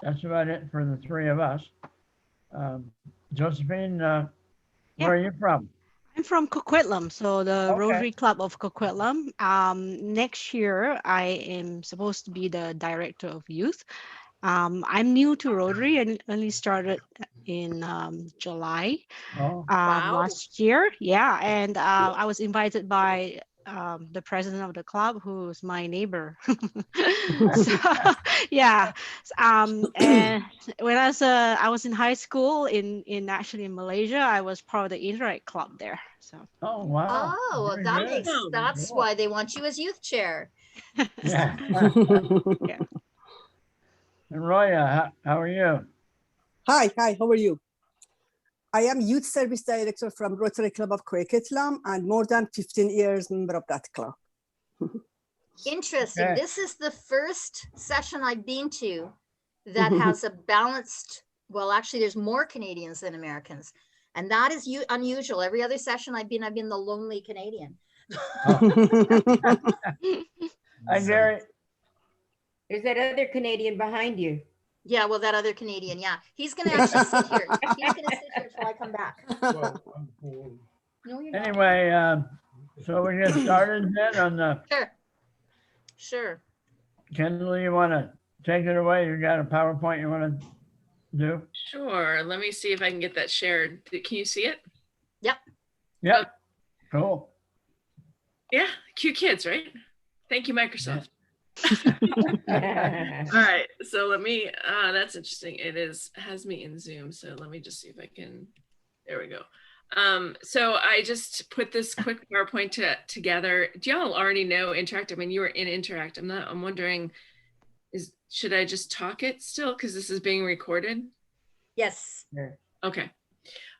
that's about it for the three of us. Um, Josephine, Yeah, where are you from? I'm from Coquitlam, so the Okay. Rotary Club of Coquitlam. Next year, I am supposed to be the director of youth. I'm new to Rotary and only started in July Oh, Wow. last year. Yeah, and I was invited by the president of the club, who's my neighbor. So yeah, and when I was in high school in actually in Malaysia, I was part of the Interact club there. So oh, wow. Oh, well, Very good. Awesome. that's Cool. why they want you as youth chair. Yeah. yeah. And Roya, how are you? Hi, how are you? I am Youth Service Director from Rotary Club of Coquitlam and more than 15 years member of that club. Interesting. Okay. This is the first session I've been to that has a balanced, well, actually, there's more Canadians than Americans. And that is unusual. Every other session I've been the lonely Canadian. Oh, hi, So, Gary. There's that other Canadian behind you. yeah, well, that other Canadian, yeah. He's going to actually sit here. He's going to sit here till I come back. No, you're not. Anyway, so we get started then on the, Sure. Sure. Kendall, you want to take it away? You got a PowerPoint you want to do? Sure. Let me see if I can get that shared. Can you see it? Yep. Yep. Cool. Yeah. Cute kids, right? Thank you, Microsoft. All right. So let me, that's interesting. Has me in Zoom. So let me just see if I can, there we go. So I just put this quick PowerPoint together. Do y'all already know Interact? I mean, you were in Interact. I'm wondering, should I just talk it still? Because this is being recorded. Yes. Okay.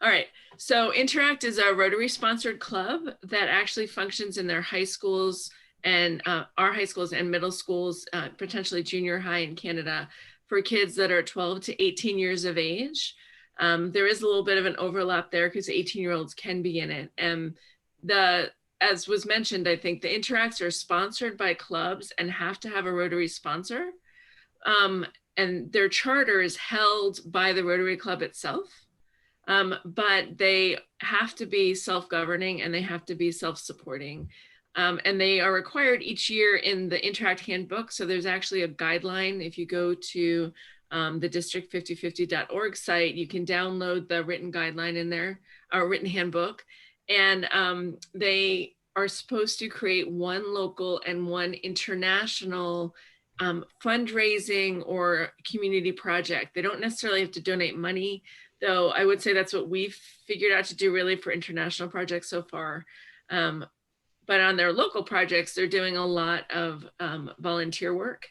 All right. So Interact is a Rotary sponsored club that actually functions in their high schools and our high schools and middle schools, potentially junior high in Canada, for kids that are 12 to 18 years of age. There is a little bit of an overlap there because 18-year-olds can be in it. And as was mentioned, I think the Interacts are sponsored by clubs and have to have a Rotary sponsor. And their charter is held by the Rotary Club itself. But they have to be self-governing and they have to be self-supporting. And they are required each year in the Interact handbook. So there's actually a guideline. If you go to the district5050.org site, you can download the written guideline in there, or written handbook. And they are supposed to create one local and one international fundraising or community project. They don't necessarily have to donate money, though I would say that's what we've figured out to do really for international projects so far. But on their local projects, they're doing a lot of volunteer work.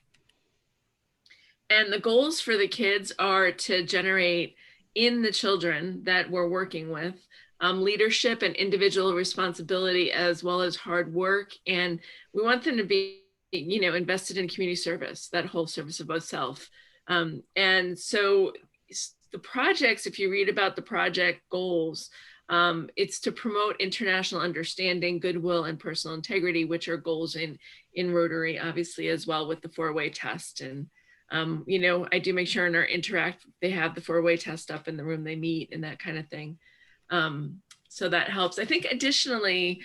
And the goals for the kids are to generate in the children that we're working with leadership and individual responsibility, as well as hard work. And we want them to be, invested in community service, that whole service of both self. And so the projects, if you read about the project goals, it's to promote international understanding, goodwill, and personal integrity, which are goals in Rotary, obviously, as well, with the 4-way test. And, I do make sure in our Interact, they have the 4-way test up in the room they meet and that kind of thing. So that helps. I think additionally,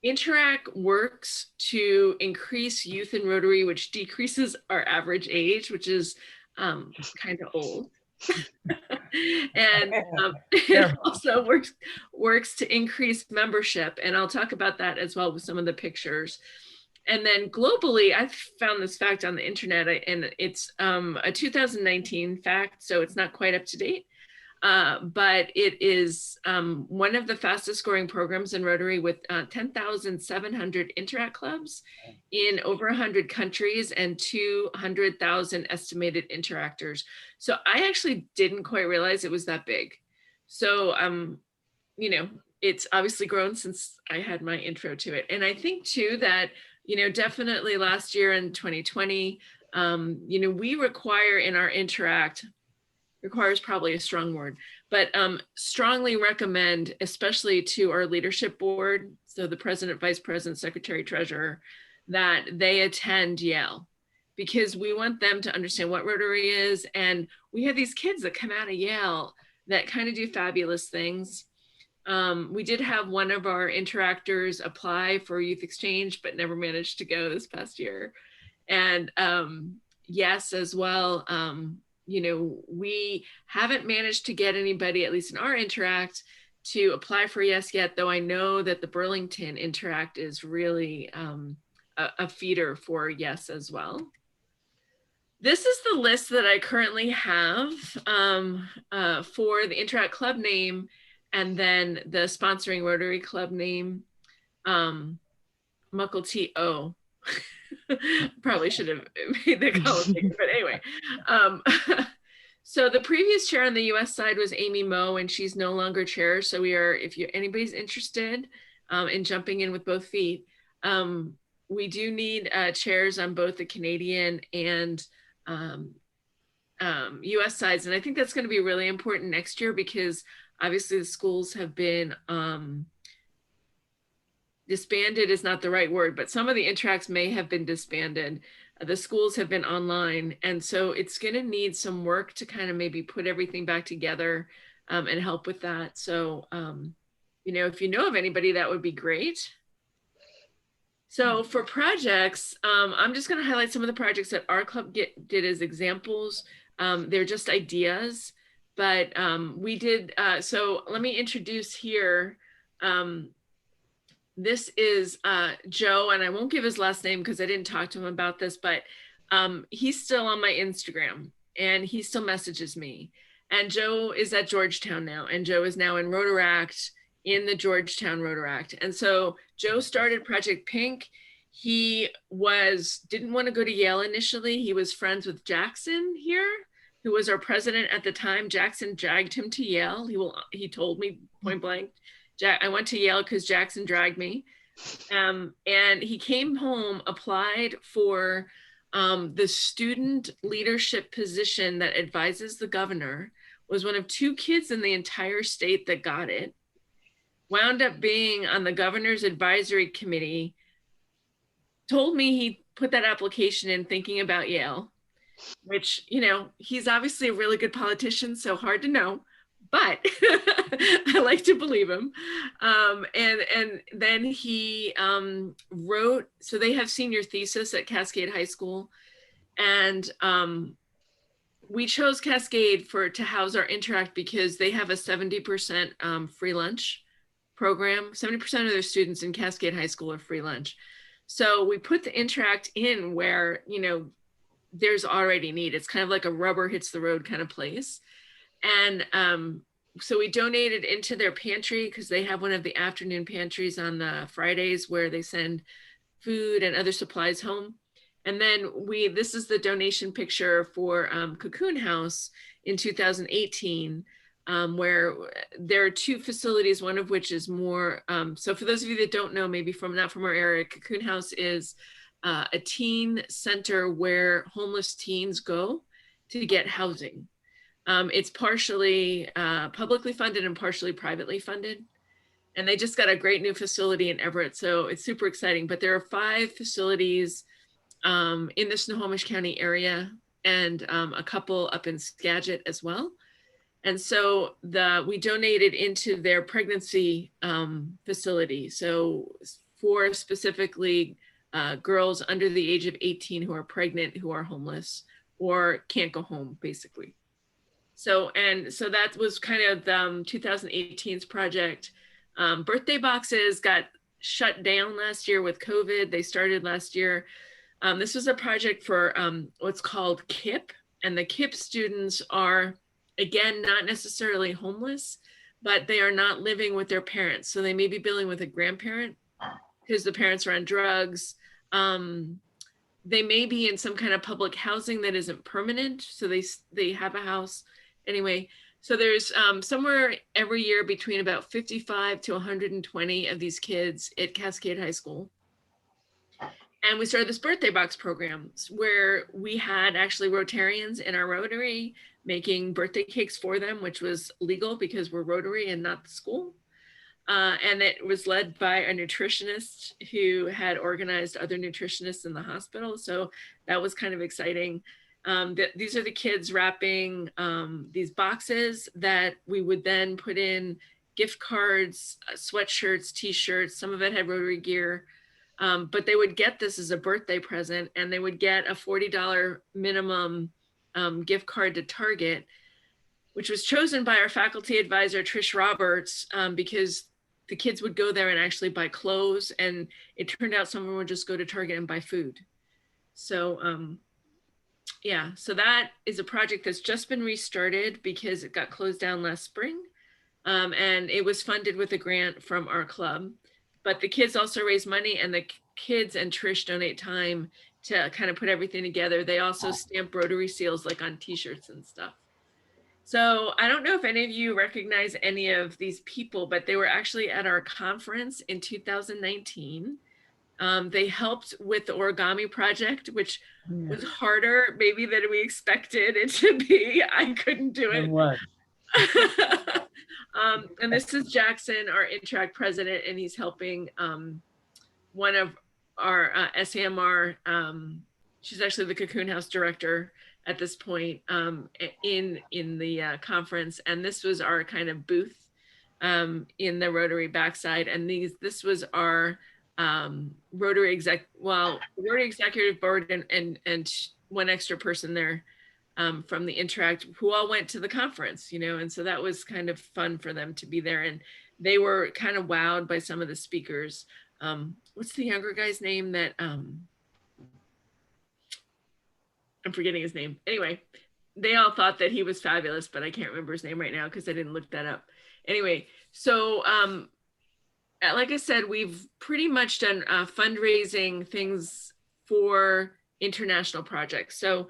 Interact works to increase youth in Rotary, which decreases our average age, which is kind of old. And it also works to increase membership. And I'll talk about that as well with some of the pictures. And then globally, I found this fact on the internet, and it's a 2019 fact, so it's not quite up to date. But it is one of the fastest growing programs in Rotary, with 10,700 Interact clubs in over 100 countries and 200,000 estimated interactors. So I actually didn't quite realize it was that big. So, it's obviously grown since I had my intro to it. And I think too that, definitely last year in 2020, we require in our Interact, requires probably a strong word, but strongly recommend, especially to our leadership board, so the president, vice president, secretary, treasurer, that they attend Yale, because we want them to understand what Rotary is. And we have these kids that come out of Yale that kind of do fabulous things. We did have one of our interactors apply for youth exchange, but never managed to go this past year. And yes, as well, you know, we haven't managed to get anybody, at least in our Interact, to apply for Yes yet, though I know that the Burlington Interact is really a feeder for Yes as well. This is the list that I currently have for the Interact Club name, and then the sponsoring Rotary Club name, Muckle T.O. Probably should have made the column bigger, but anyway. So the previous chair on the US side was Amy Moe, and she's no longer chair. So we are, if anybody's interested in jumping in with both feet, we do need chairs on both the Canadian and US sides. And I think that's going to be really important next year, because obviously the schools have been disbanded is not the right word, but some of the interacts may have been disbanded. The schools have been online. And so it's going to need some work to kind of maybe put everything back together and help with that. So, you know, if you know of anybody, that would be great. So for projects, I'm just going to highlight some of the projects that our club did as examples. They're just ideas, but we did, so let me introduce here. This is Joe, and I won't give his last name because I didn't talk to him about this, but he's still on my Instagram and he still messages me. And Joe is at Georgetown now, and Joe is now in Rotaract, in the Georgetown Rotaract. And so Joe started Project Pink. He didn't want to go to Yale initially. He was friends with Jackson here, who was our president at the time. Jackson dragged him to Yale. He told me point blank, I went to Yale because Jackson dragged me. And he came home, applied for the student leadership position that advises the governor, was one of 2 kids in the entire state that got it, wound up being on the governor's advisory committee, told me he put that application in thinking about Yale, which, you know, he's obviously a really good politician, so hard to know. But I like to believe him. And then he wrote, so they have senior thesis at Cascade High School. And we chose Cascade to house our Interact because they have a 70% free lunch program. 70% of their students in Cascade High School are free lunch. So we put the Interact in where, you know, there's already need. It's kind of like a rubber hits the road kind of place. And so we donated into their pantry because they have one of the afternoon pantries on the Fridays where they send food and other supplies home. And then this is the donation picture for Cocoon House in 2018, where there are 2 facilities, one of which is more, so for those of you that don't know, maybe not from our area, Cocoon House is a teen center where homeless teens go to get housing. It's partially publicly funded and partially privately funded. And they just got a great new facility in Everett. So it's super exciting. But there are 5 facilities in the Snohomish County area and a couple up in Skagit as well. And so we donated into their pregnancy facility. So for specifically girls under the age of 18 who are pregnant, who are homeless or can't go home, basically. So that was kind of 2018's project. Birthday boxes got shut down last year with COVID. They started last year. This was a project for what's called KIP. And the KIP students are, again, not necessarily homeless, but they are not living with their parents. So they may be living with a grandparent because the parents are on drugs. They may be in some kind of public housing that isn't permanent. So they have a house. Anyway, so there's somewhere every year between about 55 to 120 of these kids at Cascade High School. And we started this birthday box program where we had actually Rotarians in our Rotary making birthday cakes for them, which was legal because we're Rotary and not the school. And it was led by a nutritionist who had organized other nutritionists in the hospital. So that was kind of exciting. These are the kids wrapping these boxes that we would then put in gift cards, sweatshirts, t-shirts. Some of it had Rotary gear, but they would get this as a birthday present, and they would get a $40 minimum gift card to Target, which was chosen by our faculty advisor, Trish Roberts, because the kids would go there and actually buy clothes, and it turned out someone would just go to Target and buy food. So yeah, so that is a project that's just been restarted because it got closed down last spring. And it was funded with a grant from our club, but the kids also raise money, and the kids and Trish donate time to kind of put everything together. They also stamp Rotary seals like on t-shirts and stuff. So I don't know if any of you recognize any of these people, but they were actually at our conference in 2019. They helped with the origami project, which was harder maybe than we expected it to be. I couldn't do it. It was. And this is Jackson, our Interact president, and he's helping one of our SAMR. She's actually the Cocoon House director at this point in the conference, and this was our kind of booth in the Rotary backside, and this was our Rotary executive board and one extra person there from the Interact who all went to the conference, and so that was kind of fun for them to be there, and they were kind of wowed by some of the speakers. What's the younger guy's name that I'm forgetting his name. Anyway, they all thought that he was fabulous, but I can't remember his name right now because I didn't look that up. Anyway, so like I said, we've pretty much done fundraising things for international projects. So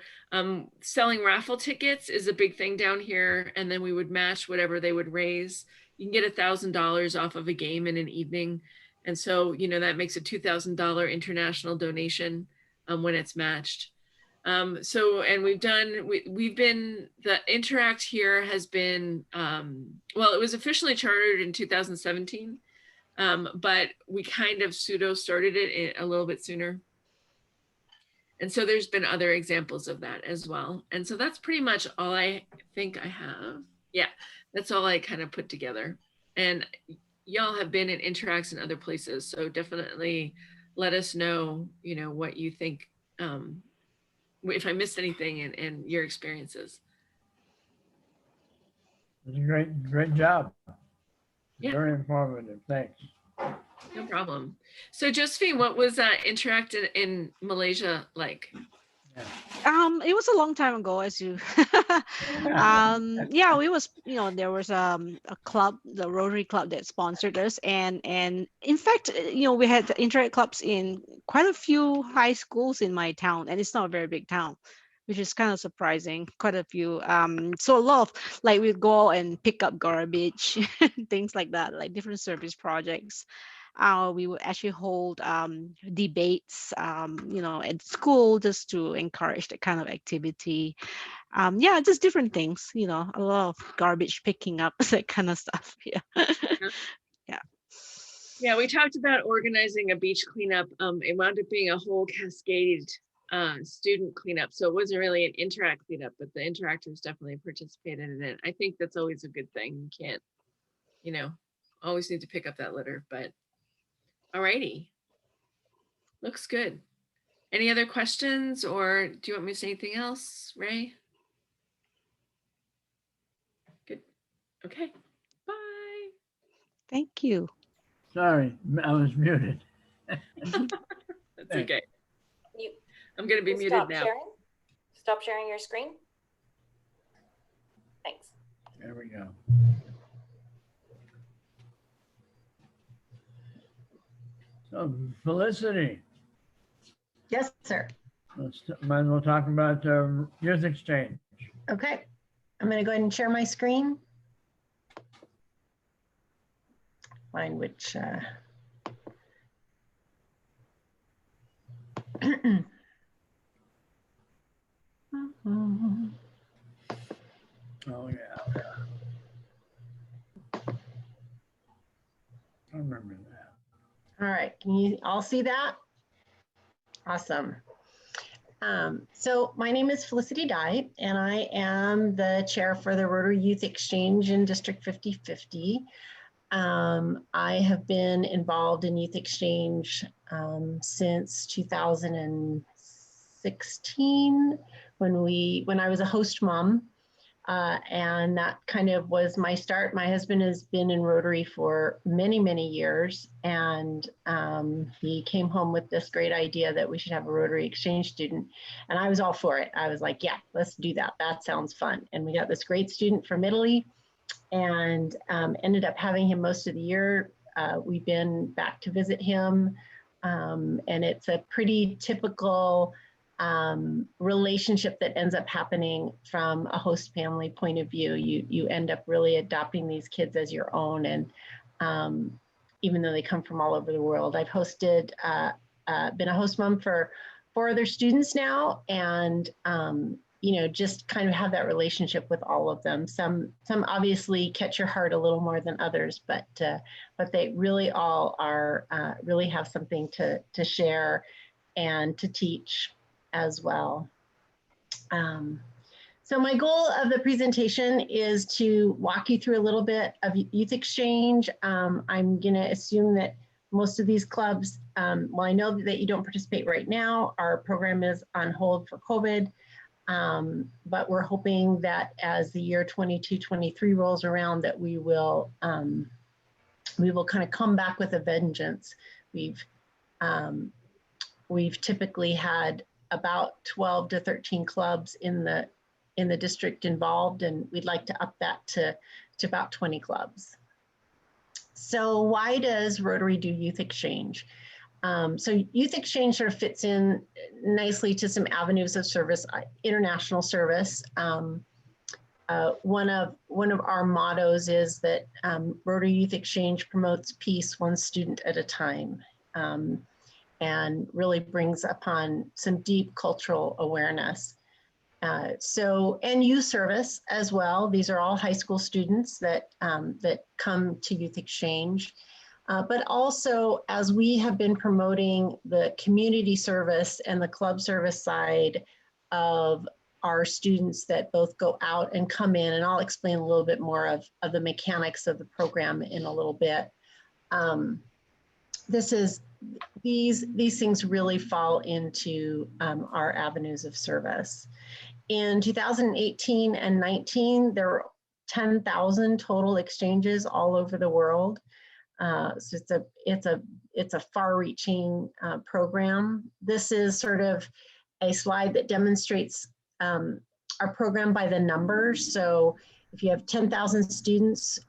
selling raffle tickets is a big thing down here, and then we would match whatever they would raise. You can get $1,000 off of a game in an evening. And so, that makes a $2,000 international donation when it's matched. And we've been, the Interact here has been, well, it was officially chartered in 2017, but we kind of pseudo started it a little bit sooner. And so there's been other examples of that as well. And so that's pretty much all I think I have. Yeah, that's all I kind of put together. And y'all have been in Interacts in other places. So definitely let us know, what you think, if I missed anything and your experiences. It's a great job. Yeah. Very informative. Thanks. No problem. So Josephine, what was Interact in Malaysia like? It was a long time ago, as you yeah, we was, there was a club, the Rotary Club, that sponsored us, and in fact, we had Interact clubs in quite a few high schools in my town, and it's not a very big town, which is kind of surprising. Quite a few. So a lot of, like, we'd go and pick up garbage, things like that, like different service projects. We would actually hold debates, at school, just to encourage that kind of activity. Yeah, just different things, a lot of garbage picking up, that kind of stuff. Yeah. Yeah. Yeah, we talked about organizing a beach cleanup. It wound up being a whole cascade student cleanup. So it wasn't really an Interact cleanup, but the interactors definitely participated in it. I think that's always a good thing. You can't, always need to pick up that litter, but alrighty. Looks good. Any other questions, or do you want me to say anything else, Ray? Good. Okay. Bye. Thank you. Sorry, I was muted. That's okay. You I'm going to be muted now. Stop sharing your screen. Thanks. There we go. So Felicity, Yes, sir. might as well talk about youth exchange. Okay. I'm going to go ahead and share my screen. Find which. Oh yeah. right, can you all see that? Awesome. So my name is Felicity Dye, and I am the chair for the Rotary Youth Exchange in District 5050. I have been involved in Youth Exchange since 2016 when I was a host mom. And that kind of was my start. My husband has been in Rotary for many, many years. And he came home with this great idea that we should have a Rotary exchange student. And I was all for it. I was like, yeah, let's do that. That sounds fun. And we got this great student from Italy and ended up having him most of the year. We've been back to visit him. And it's a pretty typical relationship that ends up happening from a host family point of view. You end up really adopting these kids as your own, and even though they come from all over the world. I've hosted, been a host mom for 4 other students now, and you know, just kind of have that relationship with all of them. Some obviously catch your heart a little more than others, but they really all are really have something to share and to teach as well. So my goal of the presentation is to walk you through a little bit of youth exchange. I'm going to assume that most of these clubs, well, I know that you don't participate right now. Our program is on hold for COVID, but we're hoping that as the year 22-23 rolls around, that we will kind of come back with a vengeance. We've typically had about 12 to 13 clubs in the district involved, and we'd like to up that to about 20 clubs. So why does Rotary do youth exchange? So youth exchange sort of fits in nicely to some avenues of service, international service. One of our mottos is that Rotary Youth Exchange promotes peace one student at a time. And really brings upon some deep cultural awareness. And youth service as well. These are all high school students that come to youth exchange. But also, as we have been promoting the community service and the club service side of our students that both go out and come in, and I'll explain a little bit more of the mechanics of the program in a little bit. These things really fall into our avenues of service. In 2018 and 19, there were 10,000 total exchanges all over the world. So it's a far-reaching program. This is sort of a slide that demonstrates our program by the numbers. So if you have 10,000 students,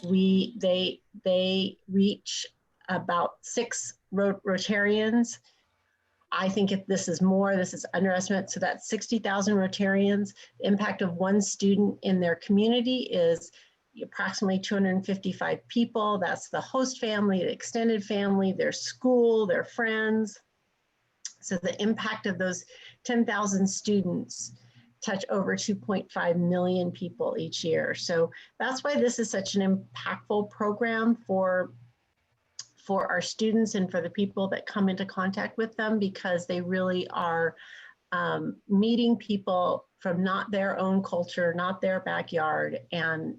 they reach about 6 Rotarians. I think if this is more, this is underestimate. So that's 60,000 Rotarians. The impact of one student in their community is approximately 255 people. That's the host family, the extended family, their school, their friends. So the impact of those 10,000 students touch over 2.5 million people each year. So that's why this is such an impactful program for our students and for the people that come into contact with them, because they really are meeting people from not their own culture, not their backyard, and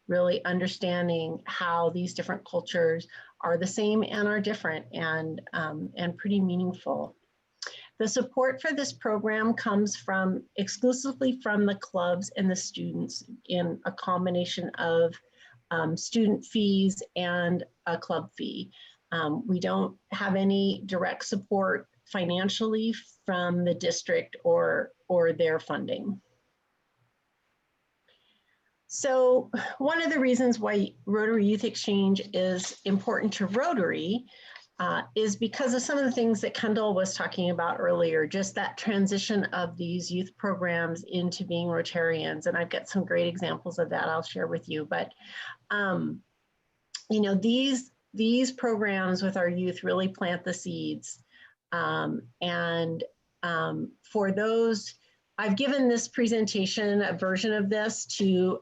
really understanding how these different cultures are the same and are different, and pretty meaningful. The support for this program comes exclusively from the clubs and the students in a combination of student fees and a club fee. We don't have any direct support financially from the district or their funding. So one of the reasons why Rotary Youth Exchange is important to Rotary is because of some of the things that Kendall was talking about earlier, just that transition of these youth programs into being Rotarians. And I've got some great examples of that I'll share with you. But, you know, these programs with our youth really plant the seeds. For those, I've given this presentation, a version of this, to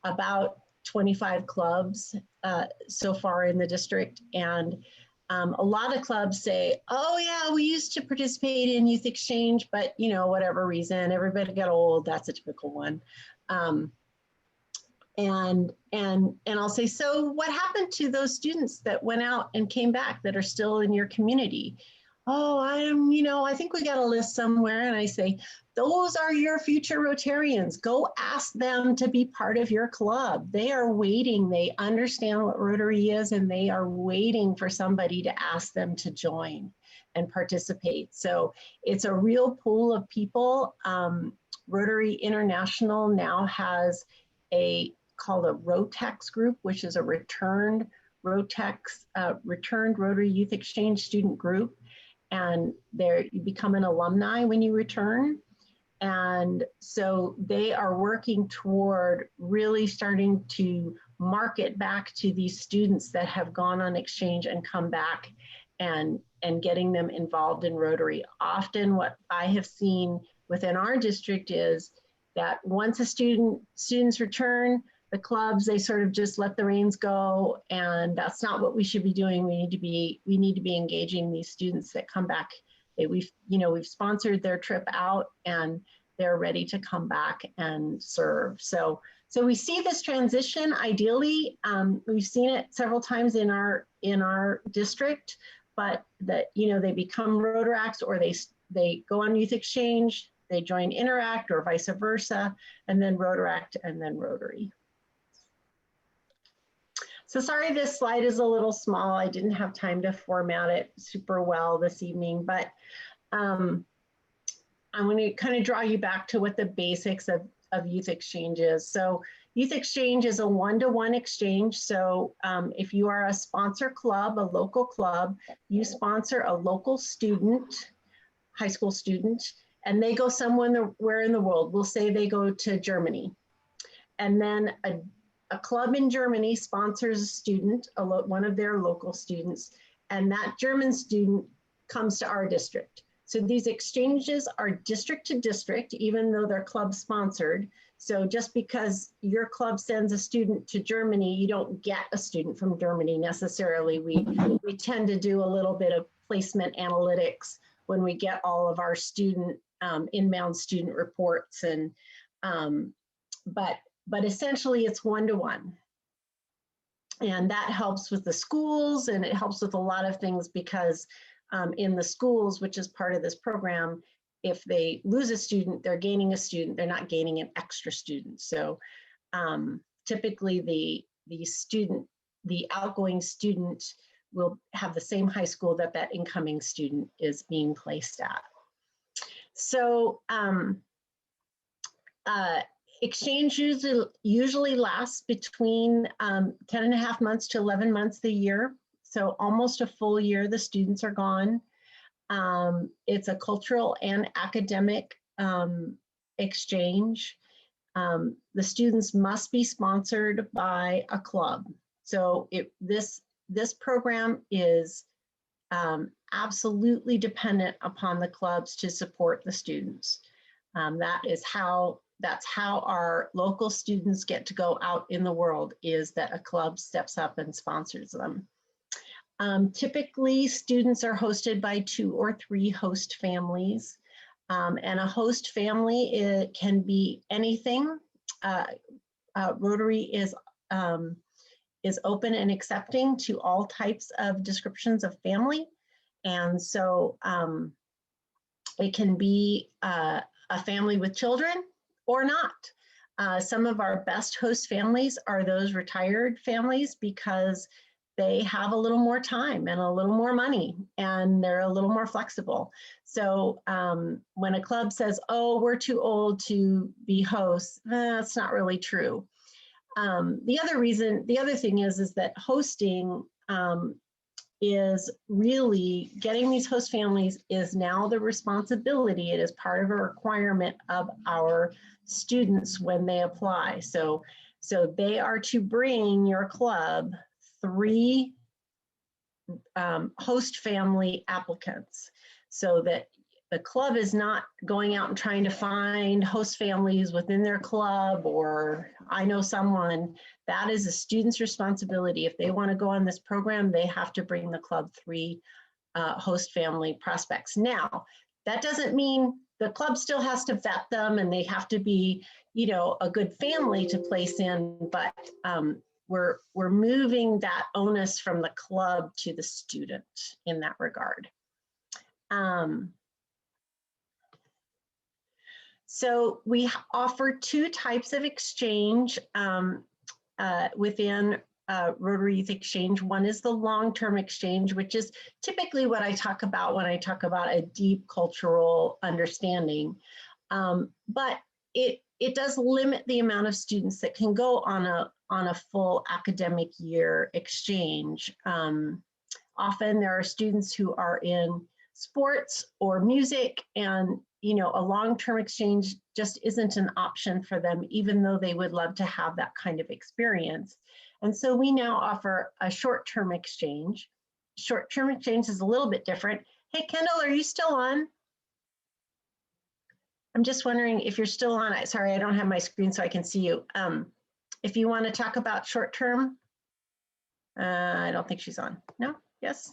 about 25 clubs so far in the district. And a lot of clubs say, oh yeah, we used to participate in youth exchange, but you know, whatever reason, everybody got old. That's a typical one. And I'll say, so what happened to those students that went out and came back that are still in your community? Oh, I think we got a list somewhere. And I say, those are your future Rotarians. Go ask them to be part of your club. They are waiting. They understand what Rotary is, and they are waiting for somebody to ask them to join and participate. So it's a real pool of people. Rotary International now has called a ROTEX group, which is a returned Rotary Youth Exchange student group. And you become an alumni when you return. And so they are working toward really starting to market back to these students that have gone on exchange and come back, and getting them involved in Rotary. Often what I have seen within our district is that once students return, the clubs, they sort of just let the reins go, and that's not what we should be doing. We need to be engaging these students that come back. We've sponsored their trip out, and they're ready to come back and serve. So we see this transition. Ideally, we've seen it several times in our district, but that they become Rotaracts, or they go on youth exchange, they join Interact, or vice versa, and then Rotaract, and then Rotary. So sorry, this slide is a little small. I didn't have time to format it super well this evening, but I'm going to kind of draw you back to what the basics of youth exchange is. So youth exchange is a one-to-one exchange. So if you are a sponsor club, a local club, you sponsor a local student, high school student, and they go somewhere in the world. We'll say they go to Germany. And then a club in Germany sponsors a student, one of their local students, and that German student comes to our district. So these exchanges are district to district, even though they're club sponsored. So just because your club sends a student to Germany, you don't get a student from Germany necessarily. We tend to do a little bit of placement analytics when we get all of our inbound student reports, and but essentially it's one-to-one. And that helps with the schools, and it helps with a lot of things, because in the schools, which is part of this program, if they lose a student, they're gaining a student, they're not gaining an extra student. So typically the outgoing student will have the same high school that incoming student is being placed at. So exchange usually lasts between 10.5 months to 11 months a year. So almost a full year, the students are gone. It's a cultural and academic exchange. The students must be sponsored by a club. So this program is absolutely dependent upon the clubs to support the students. That's how our local students get to go out in the world, is that a club steps up and sponsors them. Typically, students are hosted by 2 or 3 host families, and a host family, it can be anything. Rotary is open and accepting to all types of descriptions of family, and so it can be a family with children or not. Some of our best host families are those retired families, because they have a little more time and a little more money, and they're a little more flexible. So when a club says, oh, we're too old to be hosts, that's not really true. The other thing is that hosting is really, getting these host families is now the responsibility. It is part of a requirement of our students when they apply. So they are to bring your club 3 host family applicants, so that the club is not going out and trying to find host families within their club, or I know someone. That is a student's responsibility. If they want to go on this program, they have to bring the club 3 host family prospects. Now, that doesn't mean the club still has to vet them and they have to be, you know, a good family to place in, but we're moving that onus from the club to the student in that regard. So we offer 2 types of exchange within Rotary Youth Exchange. One is the long-term exchange, which is typically what I talk about when I talk about a deep cultural understanding. But it does limit the amount of students that can go on a full academic year exchange. Often there are students who are in sports or music, and you know, a long-term exchange just isn't an option for them, even though they would love to have that kind of experience. And so we now offer a short-term exchange. Short-term exchange is a little bit different. Hey, Kendall, are you still on? I'm just wondering if you're still on. Sorry, I don't have my screen so I can see you. If you want to talk about short-term, I don't think she's on. No? Yes?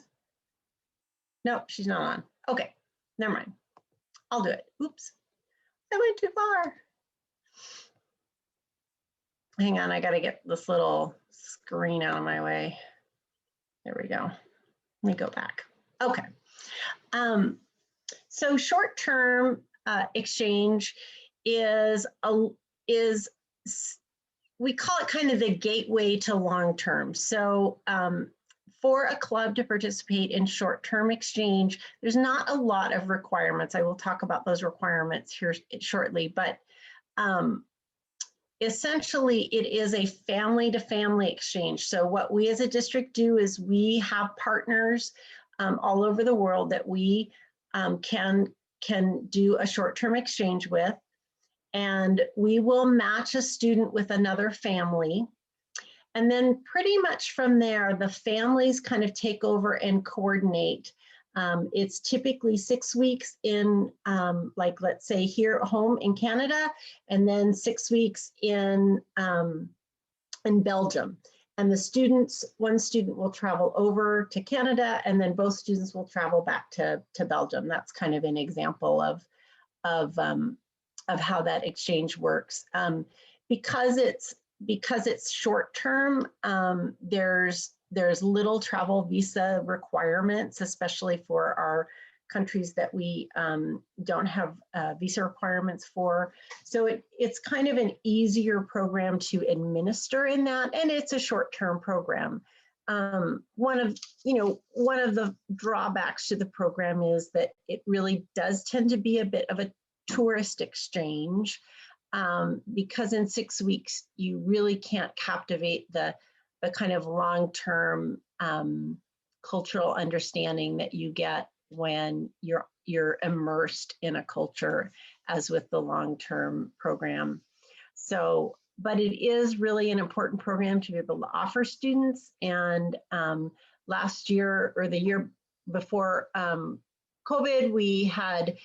No, she's not on. Okay, never mind. I'll do it. Oops, I went too far. Hang on, I got to get this little screen out of my way. There we go. Let me go back. Okay. So short-term exchange is we call it kind of the gateway to long-term. So for a club to participate in short-term exchange, there's not a lot of requirements. I will talk about those requirements here shortly, but essentially it is a family-to-family exchange. So what we as a district do is we have partners all over the world that we can do a short-term exchange with, and we will match a student with another family. And then pretty much from there, the families kind of take over and coordinate. It's typically 6 weeks in, like, let's say here at home in Canada, and then 6 weeks in Belgium. And the students, one student will travel over to Canada, and then both students will travel back to Belgium. That's kind of an example of how that exchange works. Because it's short term, there's little travel visa requirements, especially for our countries that we don't have visa requirements for. So it's kind of an easier program to administer in that, and it's a short-term program. One of the drawbacks to the program is that it really does tend to be a bit of a tourist exchange, because in 6 weeks you really can't captivate the kind of long-term cultural understanding that you get when you're immersed in a culture, as with the long-term program. So, but it is really an important program to be able to offer students. And last year, or the year before COVID, we had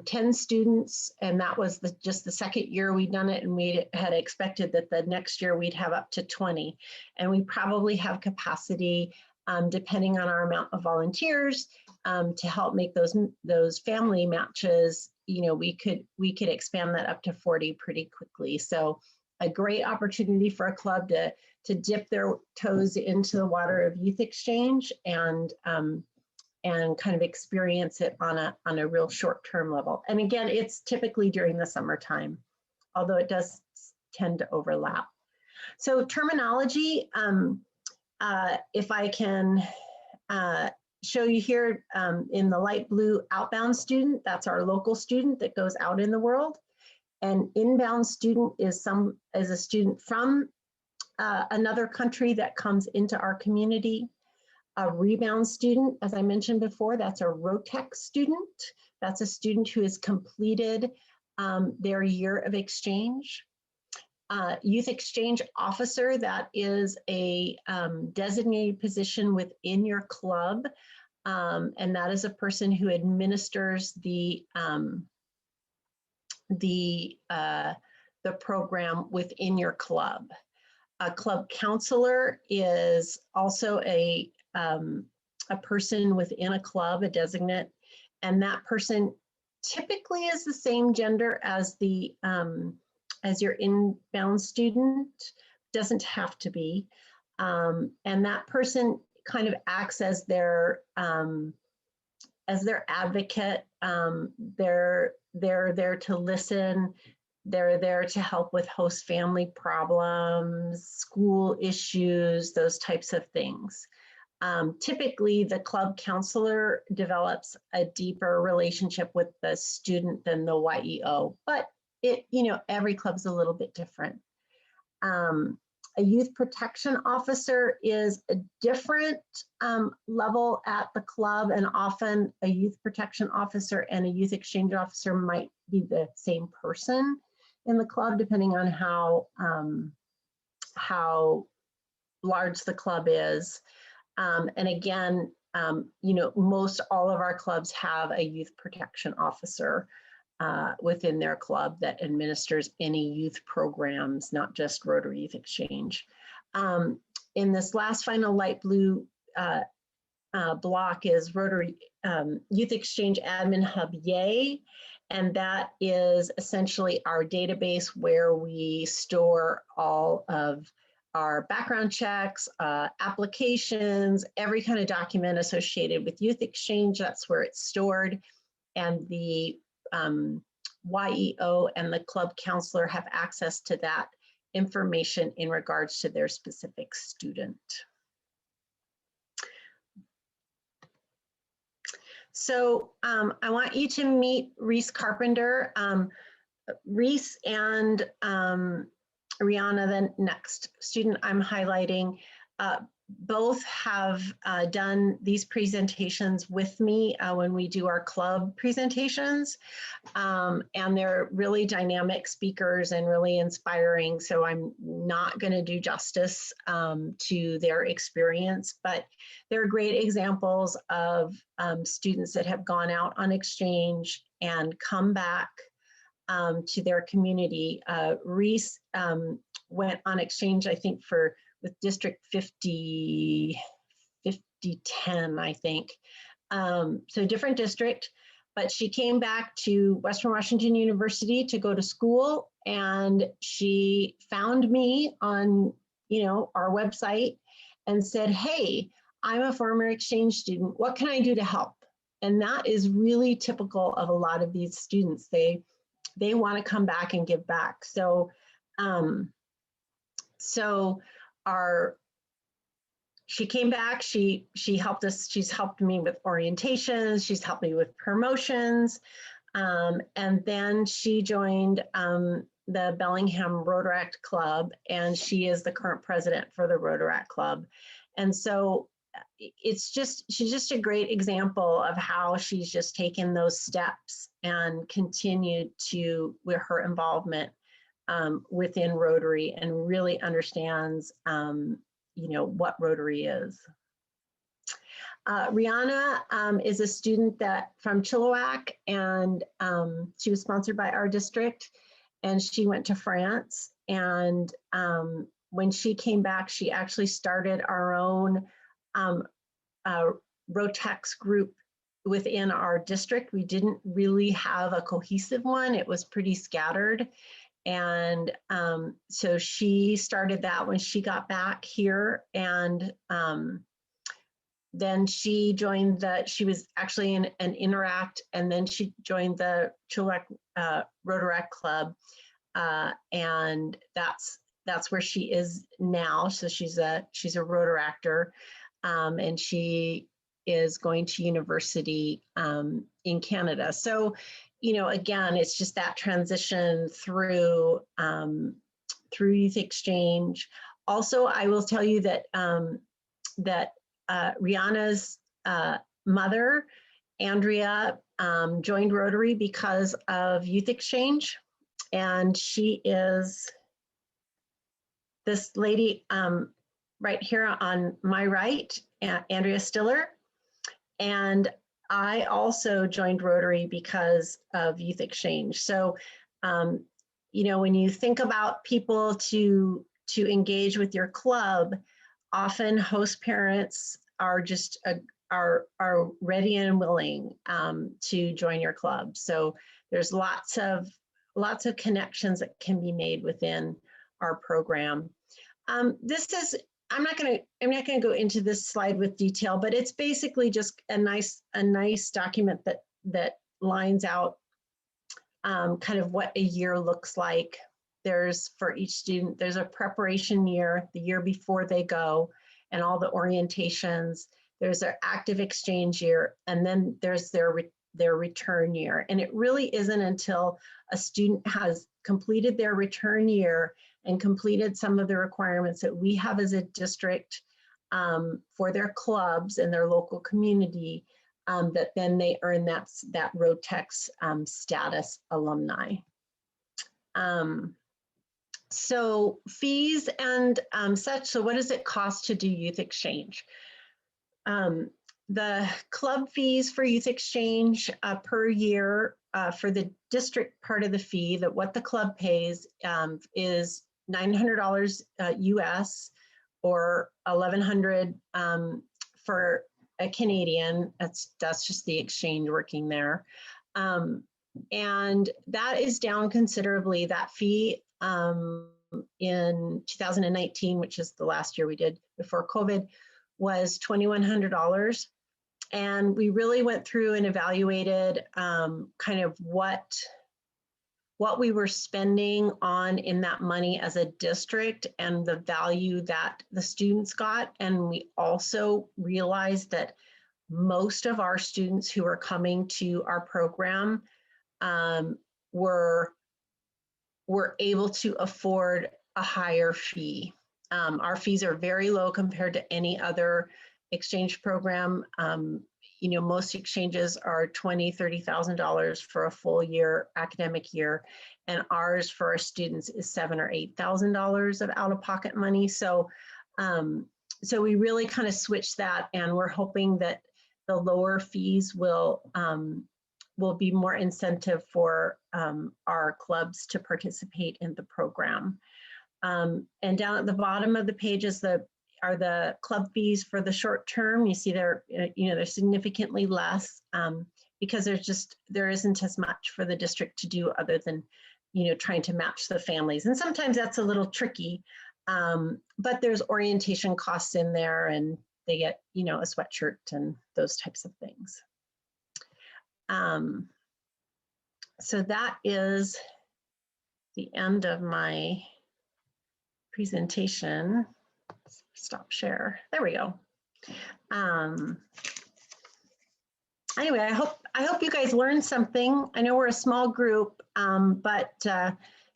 10 students, and that was just the second year we'd done it, and we had expected that the next year we'd have up to 20. And we probably have capacity, depending on our amount of volunteers, to help make those family matches. You know, we could expand that up to 40 pretty quickly. So a great opportunity for a club to dip their toes into the water of youth exchange and kind of experience it on a real short-term level. And again, it's typically during the summertime, although it does tend to overlap. So terminology, if I can show you here in the light blue, outbound student, that's our local student that goes out in the world. And inbound student is a student from another country that comes into our community. A rebound student, as I mentioned before, that's a ROTEC student. That's a student who has completed their year of exchange. Youth exchange officer, that is a designated position within your club And that is a person who administers the program within your club. A club counselor is also a person within a club, a designate, and that person typically is the same gender as the as your inbound student. Doesn't have to be, and that person kind of acts as their advocate. They're there to listen. They're there to help with host family problems, school issues, those types of things. Typically, the club counselor develops a deeper relationship with the student than the YEO, but every club's a little bit different. A youth protection officer is a different level at the club, and often a youth protection officer and a youth exchange officer might be the same person in the club, depending on how large the club is. And again, most all of our clubs have a youth protection officer within their club that administers any youth programs, not just Rotary Youth Exchange. In this last final light blue block is Rotary Youth Exchange Admin Hub Yay, and that is essentially our database where we store all of our background checks, applications, every kind of document associated with Youth Exchange. That's where it's stored, and the YEO and the club counselor have access to that information in regards to their specific student. So I want you to meet Reese Carpenter. Reese and Rihanna, the next student I'm highlighting, both have done these presentations with me when we do our club presentations. And they're really dynamic speakers and really inspiring. So I'm not going to do justice to their experience, but they're great examples of students that have gone out on exchange and come back to their community. Reese went on exchange, I think, with District 5010, I think. So different district, but she came back to Western Washington University to go to school, and she found me on, our website and said, hey, I'm a former exchange student. What can I do to help? And that is really typical of a lot of these students. They want to come back and give back. So, she came back, she helped us, she's helped me with orientations, she's helped me with promotions, and then she joined the Bellingham Rotaract Club, and she is the current president for the Rotaract Club. And so she's just a great example of how she's just taken those steps and continued with her involvement within Rotary, and really understands what Rotary is. Rihanna is a student from Chilliwack, and she was sponsored by our district, and she went to France. And when she came back, she actually started our own Rotex group within our district. We didn't really have a cohesive one. It was pretty scattered. And so she started that when she got back here, and then she joined she was actually in an Interact, and then she joined the Chilliwack Rotaract Club, and that's where she is now. So she's a Rotaractor, and she is going to university in Canada. So, again, it's just that transition through Youth Exchange. Also, I will tell you that Rihanna's mother, Andrea, joined Rotary because of Youth Exchange, and she is this lady right here on my right, Andrea Stiller. And I also joined Rotary because of youth exchange. So, you know, when you think about people to engage with your club, often host parents are just are ready and willing to join your club. So there's lots of connections that can be made within our program. This is, I'm not going to go into this slide with detail, but it's basically just a nice document that lines out kind of what a year looks like. There's, for each student, there's a preparation year, the year before they go, and all the orientations. There's their active exchange year, and then there's their return year. And it really isn't until a student has completed their return year and completed some of the requirements that we have as a district for their clubs and their local community, that then they earn that ROTEX status alumni. So fees and such, so what does it cost to do youth exchange? The club fees for youth exchange per year for the district part of the fee, that what the club pays is $900 US or $1,100 for a Canadian. That's just the exchange working there. And that is down considerably. That fee in 2019, which is the last year we did before COVID, was $2,100. And we really went through and evaluated kind of what we were spending on in that money as a district and the value that the students got. And we also realized that most of our students who are coming to our program were able to afford a higher fee. Our fees are very low compared to any other exchange program. You know, most exchanges are $20,000, $30,000 for a full year, academic year, and ours for our students is $7,000 or $8,000 of out-of-pocket money. So, so we really kind of switched that, and we're hoping that the lower fees will be more incentive for our clubs to participate in the program. And down at the bottom of the page are the club fees for the short term. You see they're significantly less because there isn't as much for the district to do other than, you know, trying to match the families. And sometimes that's a little tricky, but there's orientation costs in there, and they get, you know, a sweatshirt and those types of things. So that is the end of my presentation. Stop share. There we go. Anyway, I hope you guys learned something. I know we're a small group, but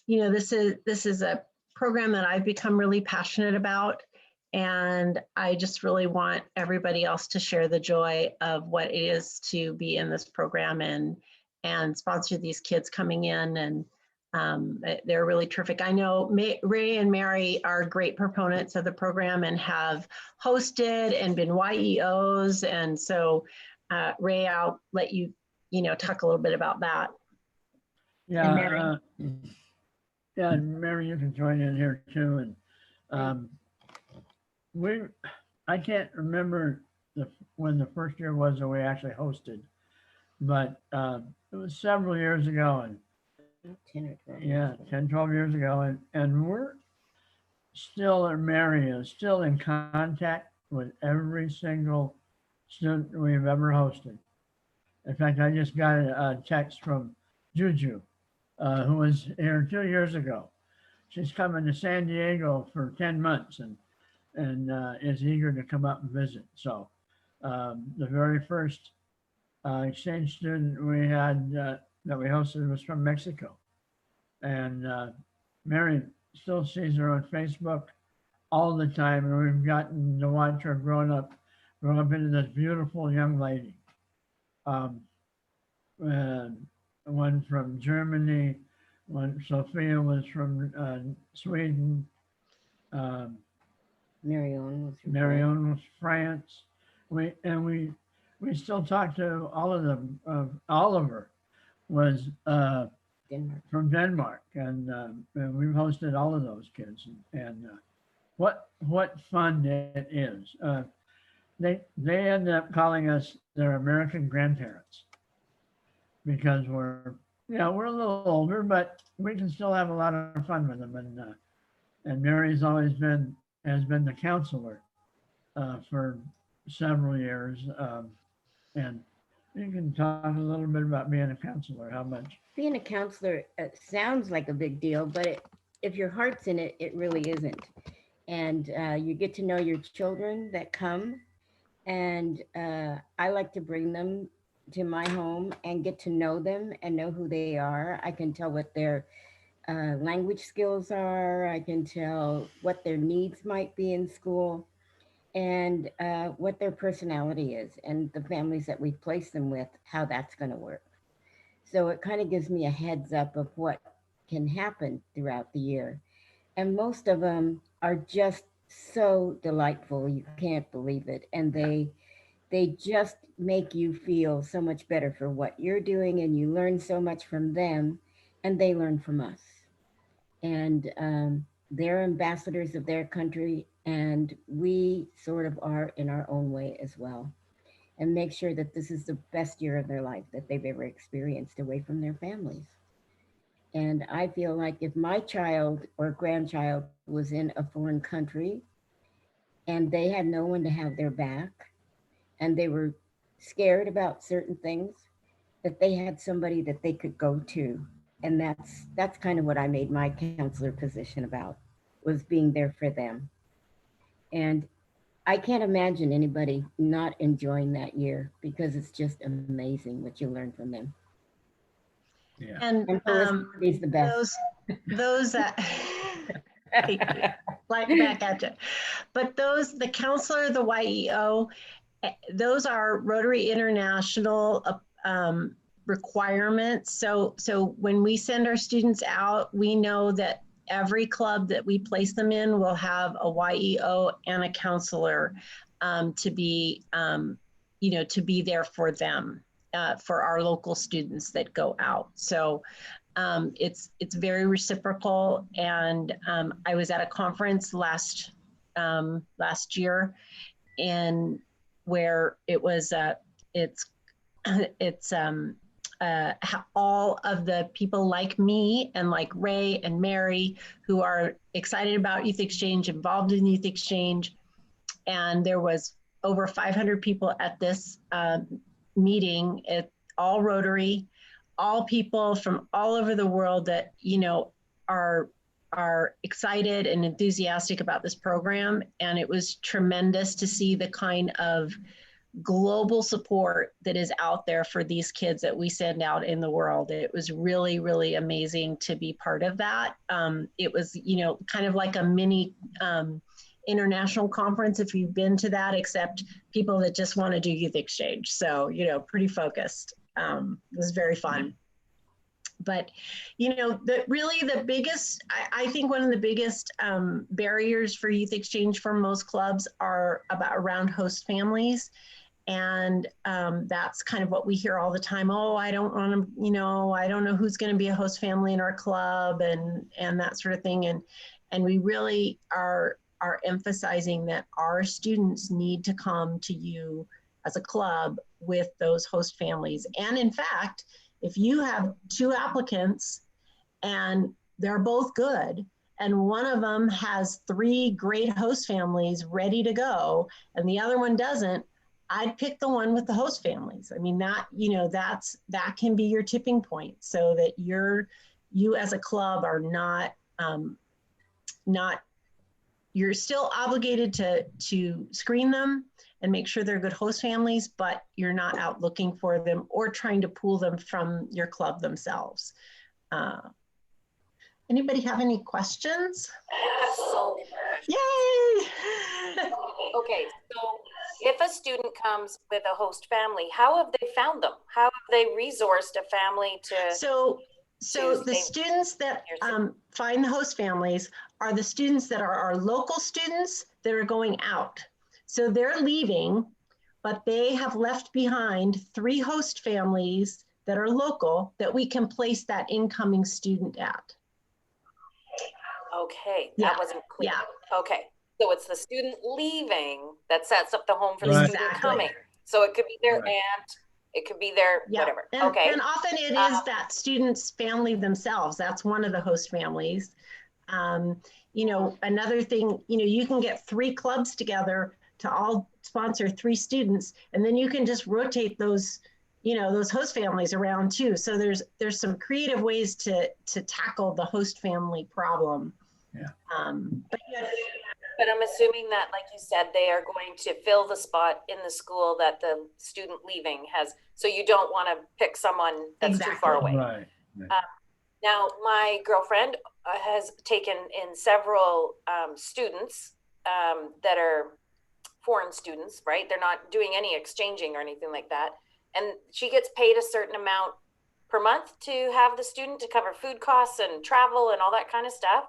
you know, this is a program that I've become really passionate about, and I just really want everybody else to share the joy of what it is to be in this program and sponsor these kids coming in. And they're really terrific. I know Ray and Mary are great proponents of the program and have hosted and been YEOs. And so Ray, I'll let you, talk a little bit about that. Yeah, yeah, and Mary, you can join in here too. And I can't remember when the first year was that we actually hosted, but it was several years ago, and 10 or 12. yeah, 10, 12 years ago, and we're still, Mary is still in contact with every single student we've ever hosted. In fact, I just got a text from Juju, who was here 2 years ago. She's coming to San Diego for 10 months and is eager to come up and visit. So the very first exchange student we had that we hosted was from Mexico. And Mary still sees her on Facebook all the time, and we've gotten to watch her grow up into this beautiful young lady. One from Germany, Sophia was from Sweden. Marion was Marion was France. We we still talk to all of them. Oliver was Denmark. from Denmark, and we've hosted all of those kids, and what fun it is. They end up calling us their American grandparents because we're a little older, but we can still have a lot of fun with them. And Mary's always has been the counselor for several years, and you can talk a little bit about being a counselor. How much? Being a counselor sounds like a big deal, but if your heart's in it, it really isn't. And you get to know your children that come, and I like to bring them to my home and get to know them and know who they are. I can tell what their language skills are. I can tell what their needs might be in school, and what their personality is, and the families that we place them with, how that's going to work. So it kind of gives me a heads up of what can happen throughout the year. And most of them are just so delightful. You can't believe it. And they just make you feel so much better for what you're doing, and you learn so much from them, and they learn from us. And they're ambassadors of their country, and we sort of are in our own way as well, and make sure that this is the best year of their life that they've ever experienced away from their families. And I feel like if my child or grandchild was in a foreign country and they had no one to have their back, and they were scared about certain things, that they had somebody that they could go to. And that's kind of what I made my counselor position about, was being there for them. And I can't imagine anybody not enjoying that year, because it's just amazing what you learn from them. Yeah. And And Felicity's the best. those that like back at you, but the counselor, the YEO, those are Rotary International requirements. So when we send our students out, we know that every club that we place them in will have a YEO and a counselor to be there for them, for our local students that go out. So it's very reciprocal. And I was at a conference last year, and where it was all of the people like me and like Ray and Mary, who are excited about youth exchange, involved in youth exchange. And there was over 500 people at this meeting. It all Rotary, all people from all over the world that are excited and enthusiastic about this program. And it was tremendous to see the kind of global support that is out there for these kids that we send out in the world. It was really, really amazing to be part of that. It was, kind of like a mini international conference, if you've been to that, except people that just want to do youth exchange. So, pretty focused. It was very fun. But, the biggest, I think one of the biggest barriers for youth exchange for most clubs are around host families. And that's kind of what we hear all the time. Oh, I don't want to, I don't know who's going to be a host family in our club, and that sort of thing. And we really are emphasizing that our students need to come to you as a club with those host families. And in fact, if you have 2 applicants and they're both good, and one of them has 3 great host families ready to go, and the other one doesn't, I'd pick the one with the host families. I mean, that can be your tipping point, so that you as a club are not you're still obligated to screen them and make sure they're good host families, but you're not out looking for them or trying to pull them from your club themselves. Anybody have any questions? So, Yay! okay, so if a student comes with a host family, how have they found them? How have they resourced a family to? So the stay- students that find the host families are the students that are our local students that are going out. So they're leaving, but they have left behind 3 host families that are local that we can place that incoming student at. Okay, Yeah, that wasn't clear. yeah. Okay, so it's the student leaving that sets up the home for the Right. student Exactly. coming. So it could be their Right. aunt, it could be their Yeah. whatever. And, Okay, and often it is that student's family themselves. That's one of the host families. You know, another thing, you know, you can get 3 clubs together to all sponsor 3 students, and then you can just rotate those, you know, those host families around too. So there's some creative ways to tackle the host family problem. Yeah. But yes, but I'm assuming that, like you said, they are going to fill the spot in the school that the student leaving has. So you don't want to pick someone that's too far Exactly. away. Right. Now, my girlfriend has taken in several students that are foreign students, right? They're not doing any exchanging or anything like that. And she gets paid a certain amount per month to have the student to cover food costs and travel and all that kind of stuff.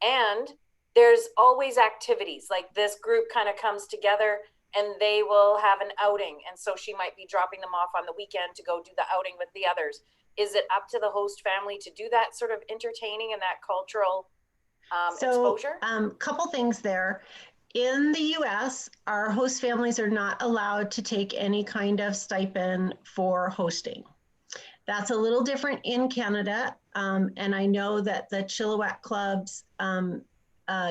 And there's always activities, like this group kind of comes together and they will have an outing. And so she might be dropping them off on the weekend to go do the outing with the others. Is it up to the host family to do that sort of entertaining and that cultural exposure? Couple things there. In the US, our host families are not allowed to take any kind of stipend for hosting. That's a little different in Canada. And I know that the Chilliwack clubs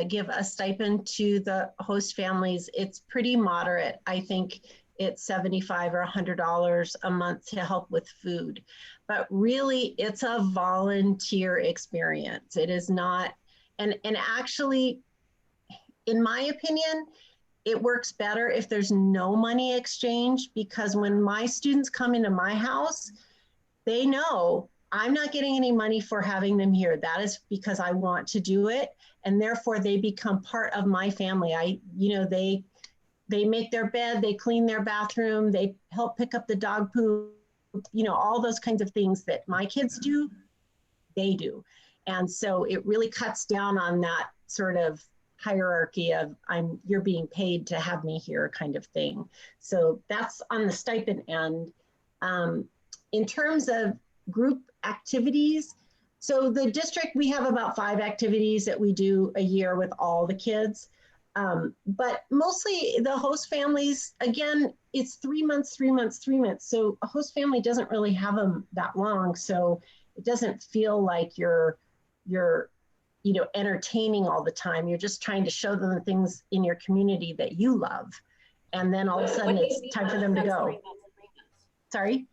give a stipend to the host families. It's pretty moderate. I think it's $75 or $100 a month to help with food. But really, it's a volunteer experience. It is not, and actually, in my opinion, it works better if there's no money exchange, because when my students come into my house, they know I'm not getting any money for having them here. That is because I want to do it. And therefore they become part of my family. They make their bed, they clean their bathroom, they help pick up the dog poop, all those kinds of things that my kids do, they do. And so it really cuts down on that sort of hierarchy of you're being paid to have me here kind of thing. So that's on the stipend end. In terms of group activities, so the district, we have about 5 activities that we do a year with all the kids. But mostly the host families, again, it's 3 months, 3 months, 3 months. So a host family doesn't really have them that long. So it doesn't feel like you're entertaining all the time. You're just trying to show them the things in your community that you love. And then all of a sudden it's time for them to go. Sorry?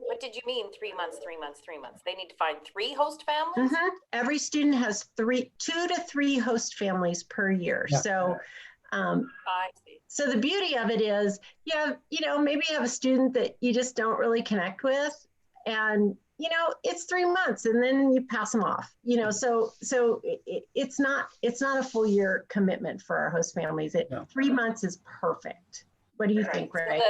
What did you mean 3 months, 3 months, 3 months? They need to find 3 host families? Mm-hmm. Every student has 2 to 3 host families per year. Yeah. So, I see. so the beauty of it is, maybe you have a student that you just don't really connect with, and it's 3 months, and then you pass them off. So it's not a full year commitment for our host families. 3 months is perfect. What do you think, Ray?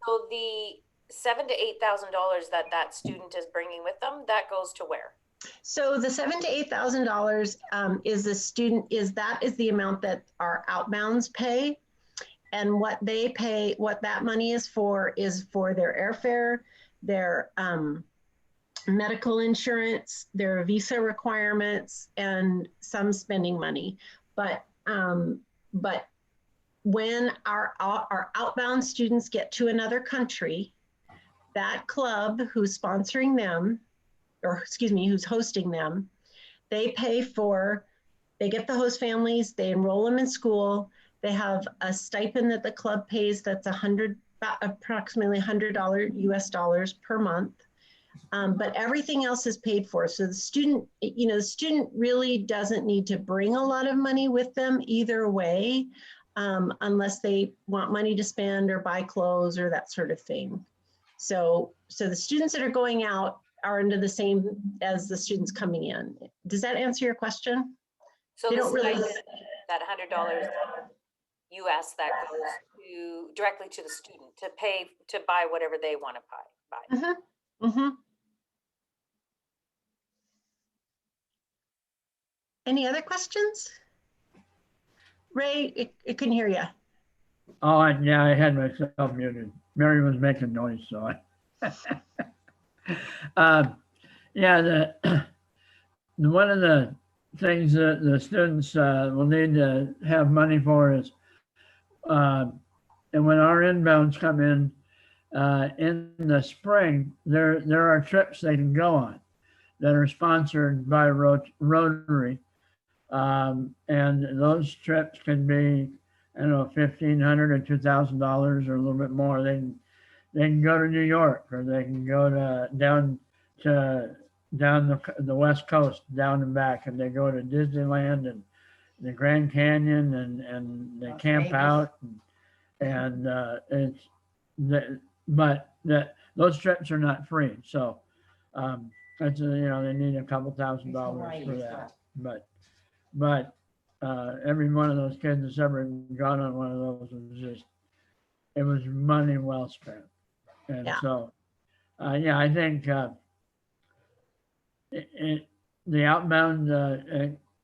So the $7,000 to $8,000 that student is bringing with them, that goes to where? So the $7,000 to $8,000 is the amount that our outbounds pay, and what they pay, what that money is for their airfare, their medical insurance, their visa requirements, and some spending money. But when our outbound students get to another country, that club who's sponsoring them, who's hosting them, they get the host families, they enroll them in school, they have a stipend that the club pays that's approximately $100 US dollars per month. But everything else is paid for. So the student really doesn't need to bring a lot of money with them either way, unless they want money to spend or buy clothes or that sort of thing. So the students that are going out are under the same as the students coming in. Does that answer your question? So They don't really. That $100 US that goes directly to the student to buy whatever they want to buy. Mm-hmm. Mm-hmm. Any other questions? Ray, I couldn't hear you. Oh, yeah, I had myself muted. Mary was making noise, so I. Yeah, one of the things that the students will need to have money for is, and when our inbounds come in the spring, there are trips they can go on that are sponsored by Rotary. And those trips can be, I don't know, $1,500 or $2,000 or a little bit more. They can go to New York, or they can go to down the West Coast, down and back, and they go to Disneyland and the Grand Canyon, and they Las camp Vegas. out, and it's but those trips are not free. So that's they need a couple $1,000 for that. But every one of those kids that's ever gone on one of those it was money well spent. And Yeah. so, I think the outbound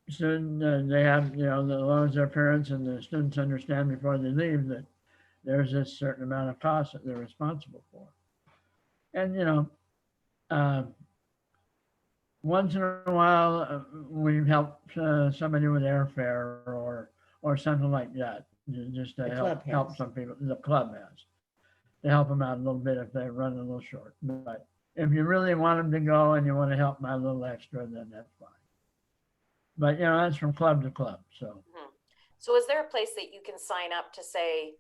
student, they have, as long as their parents and the students understand before they leave that there's a certain amount of cost that they're responsible for. And, once in a while, we've helped somebody with airfare or something like that, just to help some people. The club has to help them out a little bit if they run a little short. But if you really want them to go and you want to help them out a little extra, then that's fine. But that's from club to club. So. So is there a place that you can sign up to say,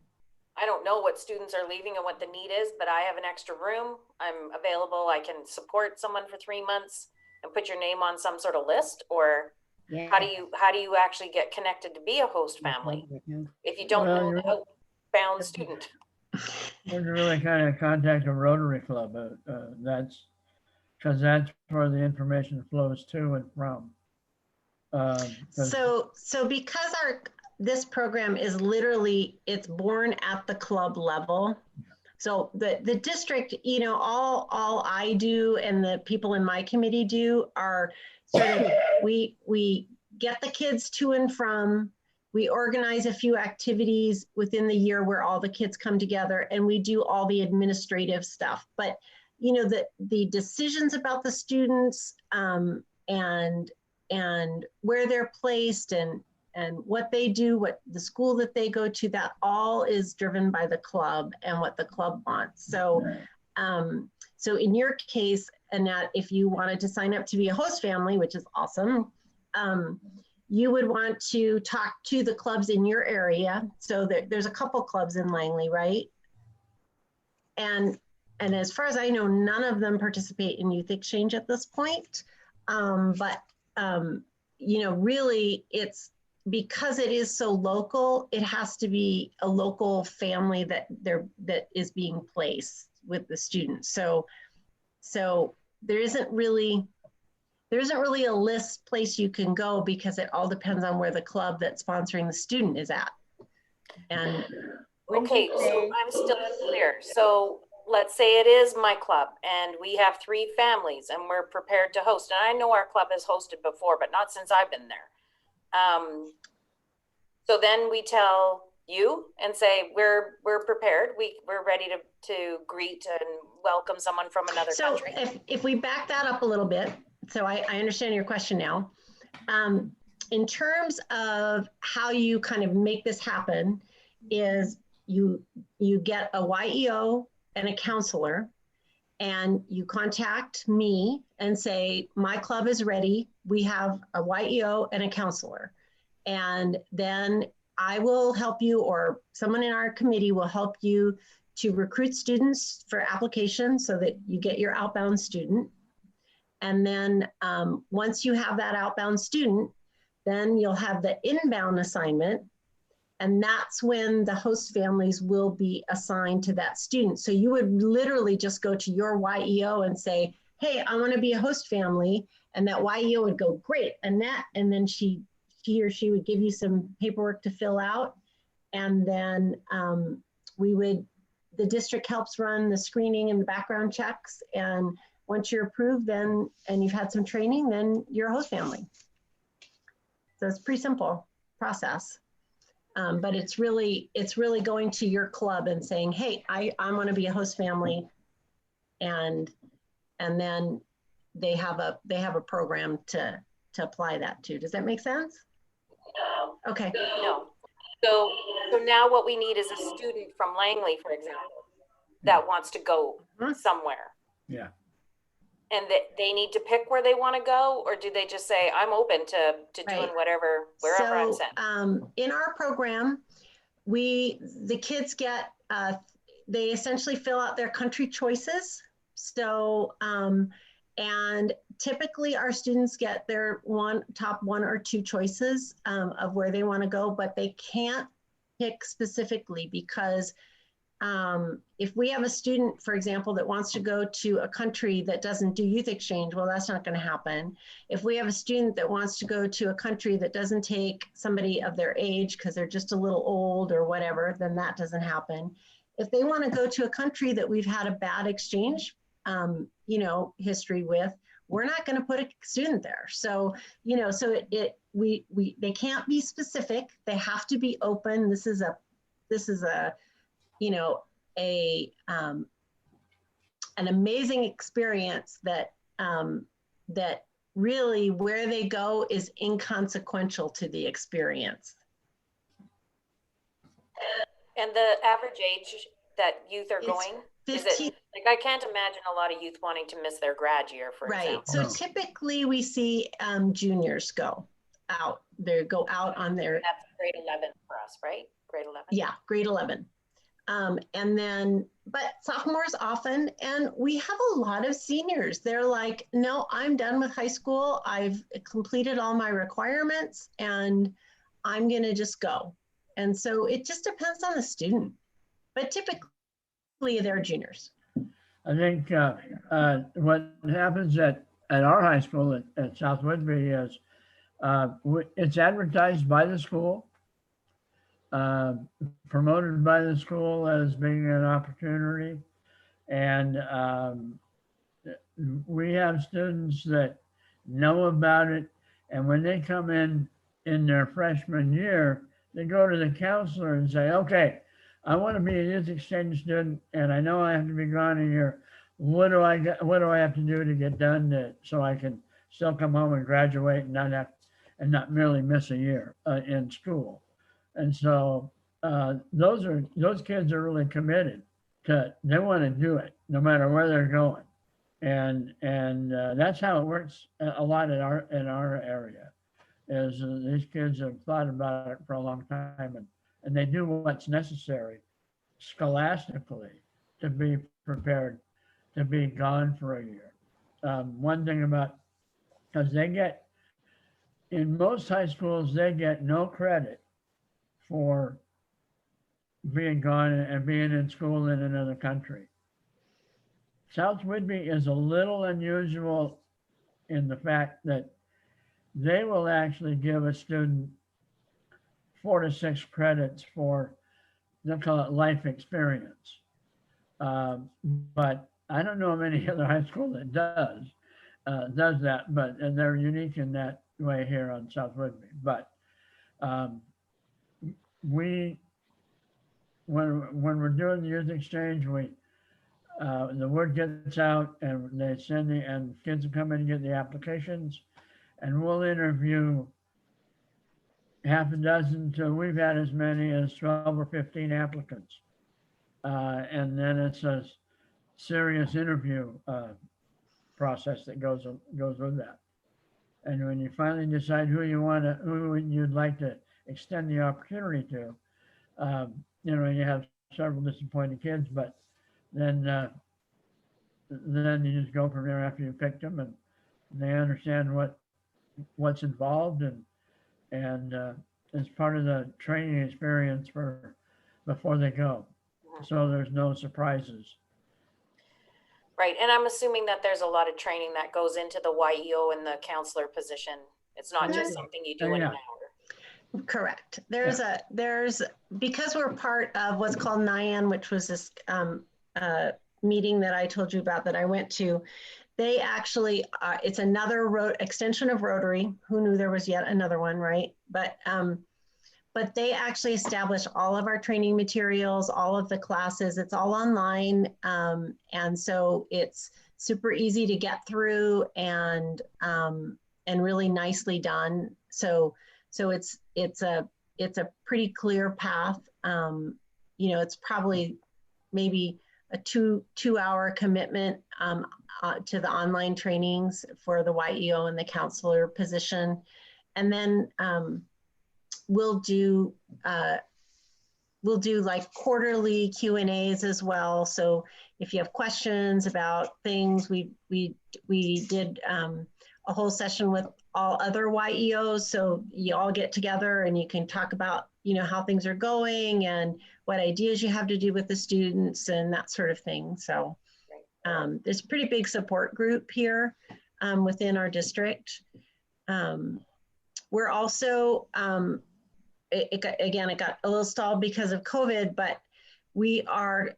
I don't know what students are leaving and what the need is, but I have an extra room. I'm available. I can support someone for 3 months, and put your name on some sort of list? Or Yeah. how do you actually get connected to be a host family if you don't know the outbound student? You really kind of contact a Rotary Club. That's because that's where the information flows to and from. So because this program is literally, it's born at the club level. So the district, all I do and the people in my committee do are sort of, we get the kids to and from, we organize a few activities within the year where all the kids come together, and we do all the administrative stuff. But, the decisions about the students and where they're placed and what they do, what the school that they go to, that all is driven by the club and what the club wants. So, so in your case, Annette, if you wanted to sign up to be a host family, which is awesome, you would want to talk to the clubs in your area. So there's a couple clubs in Langley, right? And as far as I know, none of them participate in Youth Exchange at this point. Really, it's because it is so local, it has to be a local family that is being placed with the students. So there isn't really a list place you can go, because it all depends on where the club that's sponsoring the student is at. And okay, so I'm still unclear. So let's say it is my club and we have 3 families and we're prepared to host. And I know our club has hosted before, but not since I've been there. So then we tell you and say, we're prepared. We're ready to greet and welcome someone from another country. So if we back that up a little bit, so I understand your question now. In terms of how you kind of make this happen is you get a YEO and a counselor, and you contact me and say, my club is ready. We have a YEO and a counselor. And then I will help you, or someone in our committee will help you to recruit students for application so that you get your outbound student. And then once you have that outbound student, then you'll have the inbound assignment. And that's when the host families will be assigned to that student. So you would literally just go to your YEO and say, hey, I want to be a host family. And that YEO would go, great, Annette. And then he or she would give you some paperwork to fill out. And then the district helps run the screening and the background checks. And once you're approved, then, and you've had some training, then you're a host family. So it's a pretty simple process. But it's really going to your club and saying, hey, I want to be a host family. And then they have a program to apply that to. Does that make sense? Okay. No. So now what we need is a student from Langley, for example, that wants to go somewhere. Yeah. And they need to pick where they want to go, or do they just say, I'm open to doing whatever, wherever I'm sent? In our program, the kids get, they essentially fill out their country choices. So, and typically our students get their top one or two choices of where they want to go, but they can't pick specifically because if we have a student, for example, that wants to go to a country that doesn't do youth exchange, well, that's not going to happen. If we have a student that wants to go to a country that doesn't take somebody of their age because they're just a little old or whatever, then that doesn't happen. If they want to go to a country that we've had a bad exchange, history with, we're not going to put a student there. So, they can't be specific. They have to be open. This is an amazing experience that really where they go is inconsequential to the experience. And the average age that youth are going, 15. is it like, I can't imagine a lot of youth wanting to miss their grad year, for example. So typically we see juniors go out. They go out on their. That's grade 11 for us, right? Grade 11. Yeah, grade 11. And then, but sophomores often, and we have a lot of seniors. They're like, no, I'm done with high school. I've completed all my requirements and I'm going to just go. And so it just depends on the student, but typically they're juniors. I think what happens at our high school at South Whitby is it's advertised by the school, promoted by the school as being an opportunity. And we have students that know about it. And when they come in their freshman year, they go to the counselor and say, okay, I want to be a youth exchange student and I know I have to be gone a year. What do I have to do to get done so I can still come home and graduate and not merely miss a year in school? And so those kids are really committed they want to do it no matter where they're going. And that's how it works a lot in our area is these kids have thought about it for a long time and they do what's necessary scholastically to be prepared to be gone for a year. One thing because in most high schools, they get no credit for being gone and being in school in another country. South Whitby is a little unusual in the fact that they will actually give a student 4 to 6 credits for, they'll call it life experience. But I don't know of any other high school that does that, but and they're unique in that way here on South Whitby. But when we're doing the youth exchange, the word gets out and they and kids will come in and get the applications, and we'll interview half a dozen to we've had as many as 12 or 15 applicants. And then it's a serious interview process that goes with that. And when you finally decide who you'd like to extend the opportunity to, you have several disappointed kids, but then you just go from there after you picked them and they understand what's involved and it's part of the training experience before they go. So there's no surprises. Right. And I'm assuming that there's a lot of training that goes into the YEO and the counselor position. It's not just something you do in an hour. Correct. There's because we're part of what's called NIAN, which was this meeting that I told you about that I went to. They actually, it's another extension of Rotary. Who knew there was yet another one, right? But but they actually establish all of our training materials, all of the classes. It's all online. And so it's super easy to get through and really nicely done. So it's a pretty clear path. You know, it's probably maybe a two-hour commitment to the online trainings for the YEO and the counselor position. And then we'll do like quarterly Q&As as well. So if you have questions about things, we did a whole session with all other YEOs. So you all get together and you can talk about, you know, how things are going and what ideas you have to do with the students and that sort of thing. So there's a pretty big support group here within our district. We're also, it got a little stalled because of COVID, but we are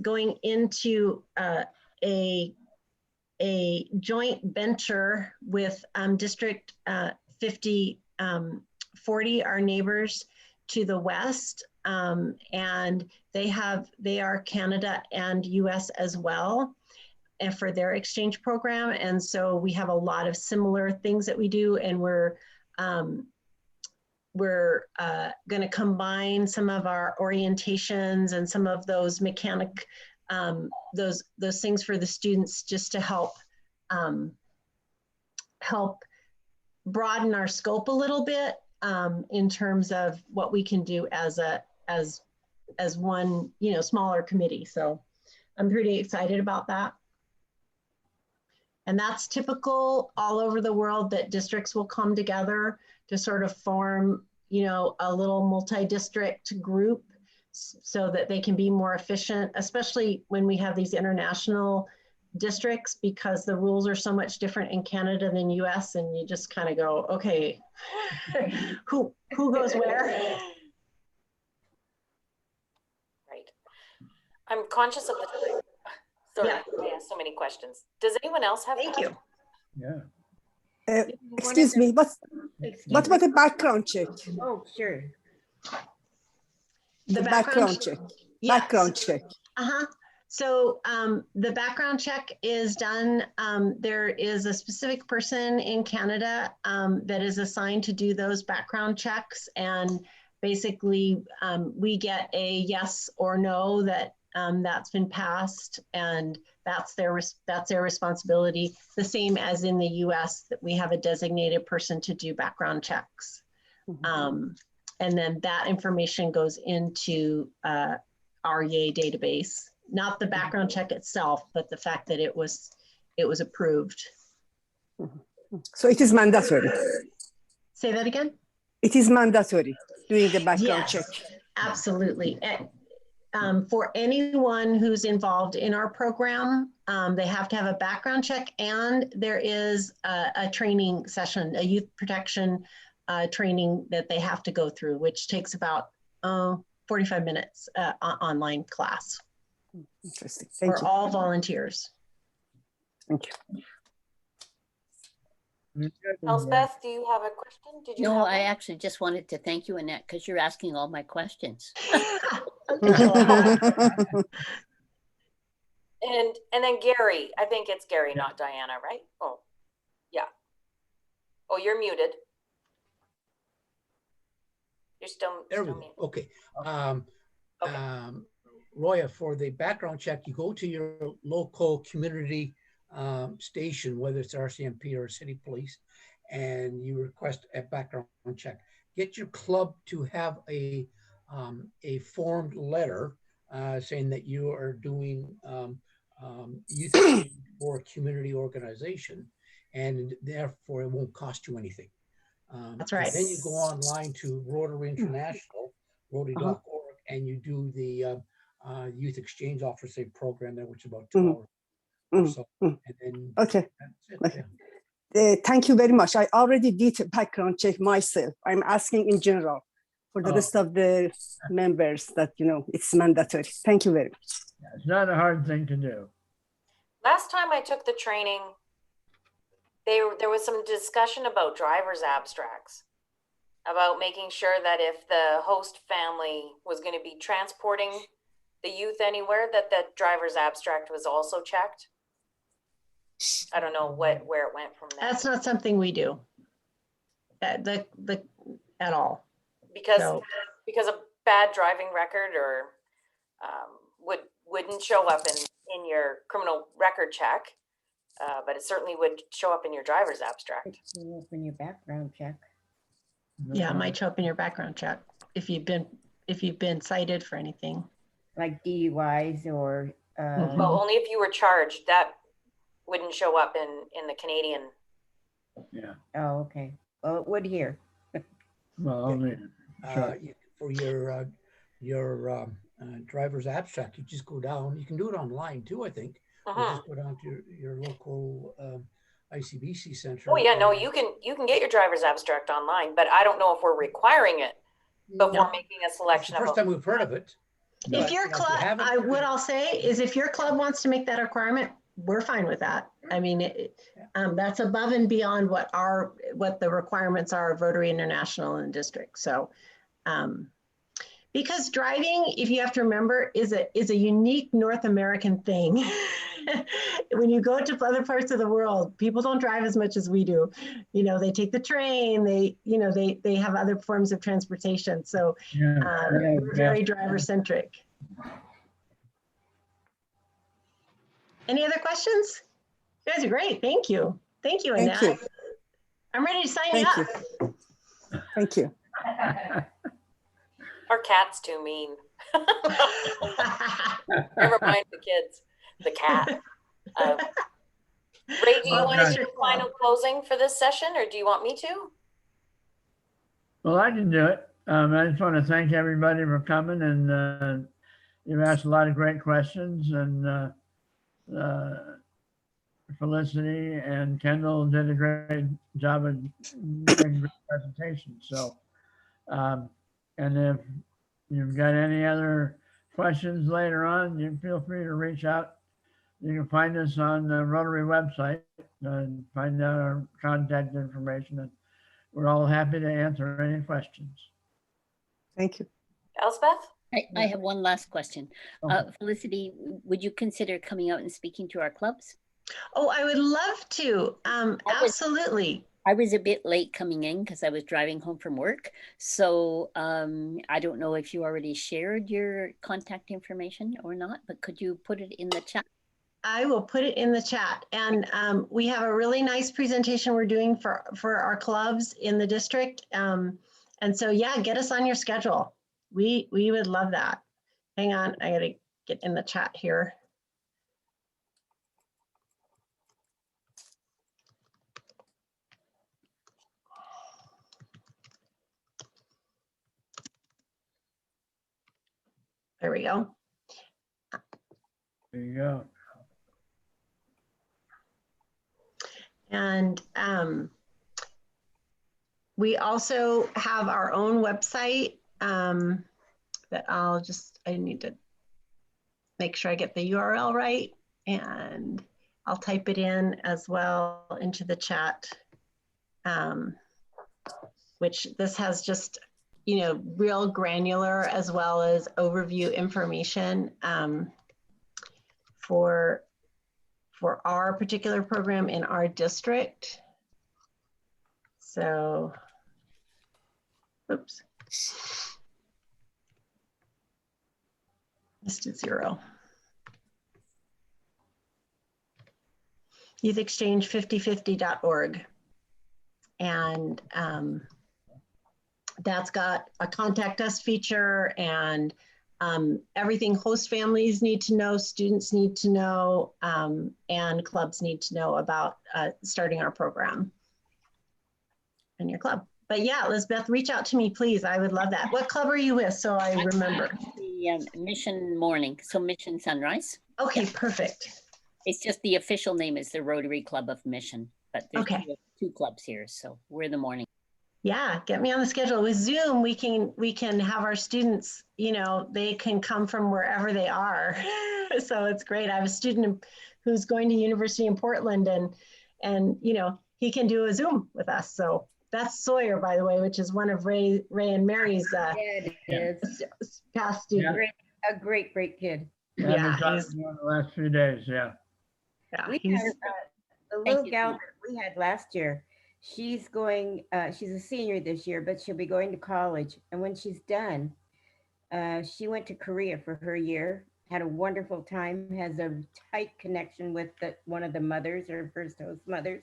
going into a joint venture with District 40, our neighbors to the west, and they are Canada and US as well, and for their exchange program. And so we have a lot of similar things that we do, and we're going to combine some of our orientations and some of those those things for the students, just to help broaden our scope a little bit in terms of what we can do as one, you know, smaller committee. So I'm pretty excited about that. And that's typical all over the world, that districts will come together to sort of form, you know, a little multi-district group so that they can be more efficient, especially when we have these international districts, because the rules are so much different in Canada than US, and you just kind of go, okay, who goes where? Right. I'm conscious of the time. Sorry, Yeah. I asked so many questions. Does anyone else have Thank questions? you. Yeah. Excuse me, what about the background check? Oh, sure. The background check. Yes. Background check. So the background check is done. There is a specific person in Canada that is assigned to do those background checks. And basically we get a yes or no that that's been passed, and that's their responsibility. The same as in the US, that we have a designated person to do background checks. And then that information goes into our YEA database. Not the background check itself, but the fact that it was approved. So it is mandatory. Say that again? It is mandatory doing the background check. Absolutely. For anyone who's involved in our program, they have to have a background check, and there is a training session, a youth protection training that they have to go through, which takes about 45 minutes online class. Interesting. Thank For you. all volunteers. Thank you. Elspeth, do you have a question? Did you No, have I one? actually just wanted to thank you, Annette, because you're asking all my questions. And then Gary, I think it's Gary, not Diana, right? Oh, yeah. Oh, you're muted. You're still There we muted. go. Okay. Okay. Roya, for the background check, you go to your local community station, whether it's RCMP or city police, and you request a background check. Get your club to have a formed letter saying that you are doing youth exchange for a community organization, and therefore it won't cost you anything. That's right. Then you go online to Rotary International, Rotary.org, and you do the youth exchange officer program there, which is about 2 hours or so. And then Okay. that's it. Yeah. Thank you very much. I already did a background check myself. I'm asking in general for the rest of the members that, you know, it's mandatory. Thank you very much. Yeah, it's not a hard thing to do. Last time I took the training, there was some discussion about driver's abstracts. about making sure that if the host family was going to be transporting the youth anywhere, that the driver's abstract was also checked. I don't know where it went from there. That's not something we do at all. Because So- a bad driving record or wouldn't show up in your criminal record check, but it certainly would show up in your driver's abstract. Open your background check. Yeah, it might show up in your background check if you've been cited for anything. Like DUIs or. Well, only if you were charged. That wouldn't show up in the Canadian. Yeah. Oh, okay. Well, it would here. Well, only, sure. For your driver's abstract, you just go down. You can do it online too, I think. You just go down to your local ICBC center. Oh yeah, no, you can get your driver's abstract online, but I don't know if we're requiring it before making a selection. It's the first time we've heard of it. If your club, what I'll say is if your club wants to make that a requirement, we're fine with that. I mean, that's above and beyond what the requirements are of Rotary International and district. So, because driving, if you have to remember, is a unique North American thing. When you go to other parts of the world, people don't drive as much as we do. You know, they take the train. They have other forms of transportation. So we're very driver centric. Any other questions? You guys are great. Thank you. Thank you, Annette. Thank you. I'm ready to sign Thank up. you. Thank you. Our cat's too mean. Never mind the kids, the cat. Ray, do you want to do the final closing for this session, or do you want me to? Well, I can do it. I just want to thank everybody for coming, and you've asked a lot of great questions, and Felicity and Kendall did a great job of making a great presentation. So, and if you've got any other questions later on, you feel free to reach out. You can find us on the Rotary website and find out our contact information. And we're all happy to answer any questions. Thank you. Elspeth? I have one last question. Okay. Felicity, would you consider coming out and speaking to our clubs? Oh, I would love to. Absolutely. I was a bit late coming in because I was driving home from work. So I don't know if you already shared your contact information or not, but could you put it in the chat? I will put it in the chat. And we have a really nice presentation we're doing for our clubs in the district. And so, yeah, get us on your schedule. We would love that. Hang on, I gotta get in the chat here. There we go. There you go. And we also have our own website that I need to make sure I get the URL right, and I'll type it in as well into the chat, which this has just, real granular as well as overview information for our particular program in our district. So, oops. Listed 0. YouthExchange5050.org. And that's got a contact us feature and everything host families need to know, students need to know, and clubs need to know about starting our program in your club. But yeah, Elizabeth, reach out to me, please. I would love that. What club are you with, so I remember? The Mission Morning, so Mission Sunrise. Okay, perfect. It's just the official name is the Rotary Club of Mission, but there's two clubs here, so we're the morning. Yeah, get me on the schedule. With Zoom, we can have our students, they can come from wherever they are. So it's great. I have a student who's going to university in Portland, and he can do a Zoom with us. So That's Sawyer, by the way, which is one of Ray and Mary's Yeah, it is. past students. A great kid. Yeah, Yeah, we talked he's- about it the last few days, yeah. Yeah, We he's had the Thank little you, gal Pete. that we had last year. She's going. She's a senior this year, but she'll be going to college. And when she's done, she went to Korea for her year. Had a wonderful time. Has a tight connection with one of the mothers, her first host mothers,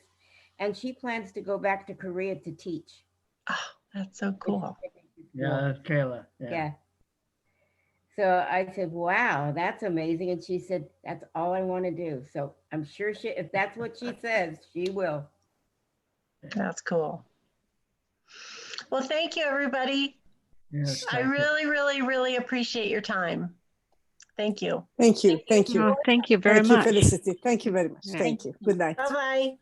and she plans to go back to Korea to teach. oh, that's so cool. Yeah, that's Kayla. Yeah. So I said, wow, that's amazing. And she said, that's all I want to do. So I'm sure if that's what she says, she will. That's cool. Well, thank you, everybody. Yes, I thank you. really, really, really appreciate your time. Thank you. Thank you. Thank you. Oh, thank you very Thank you, much. Felicity. Thank you very much. Yeah. Thank you. Good night. Bye-bye.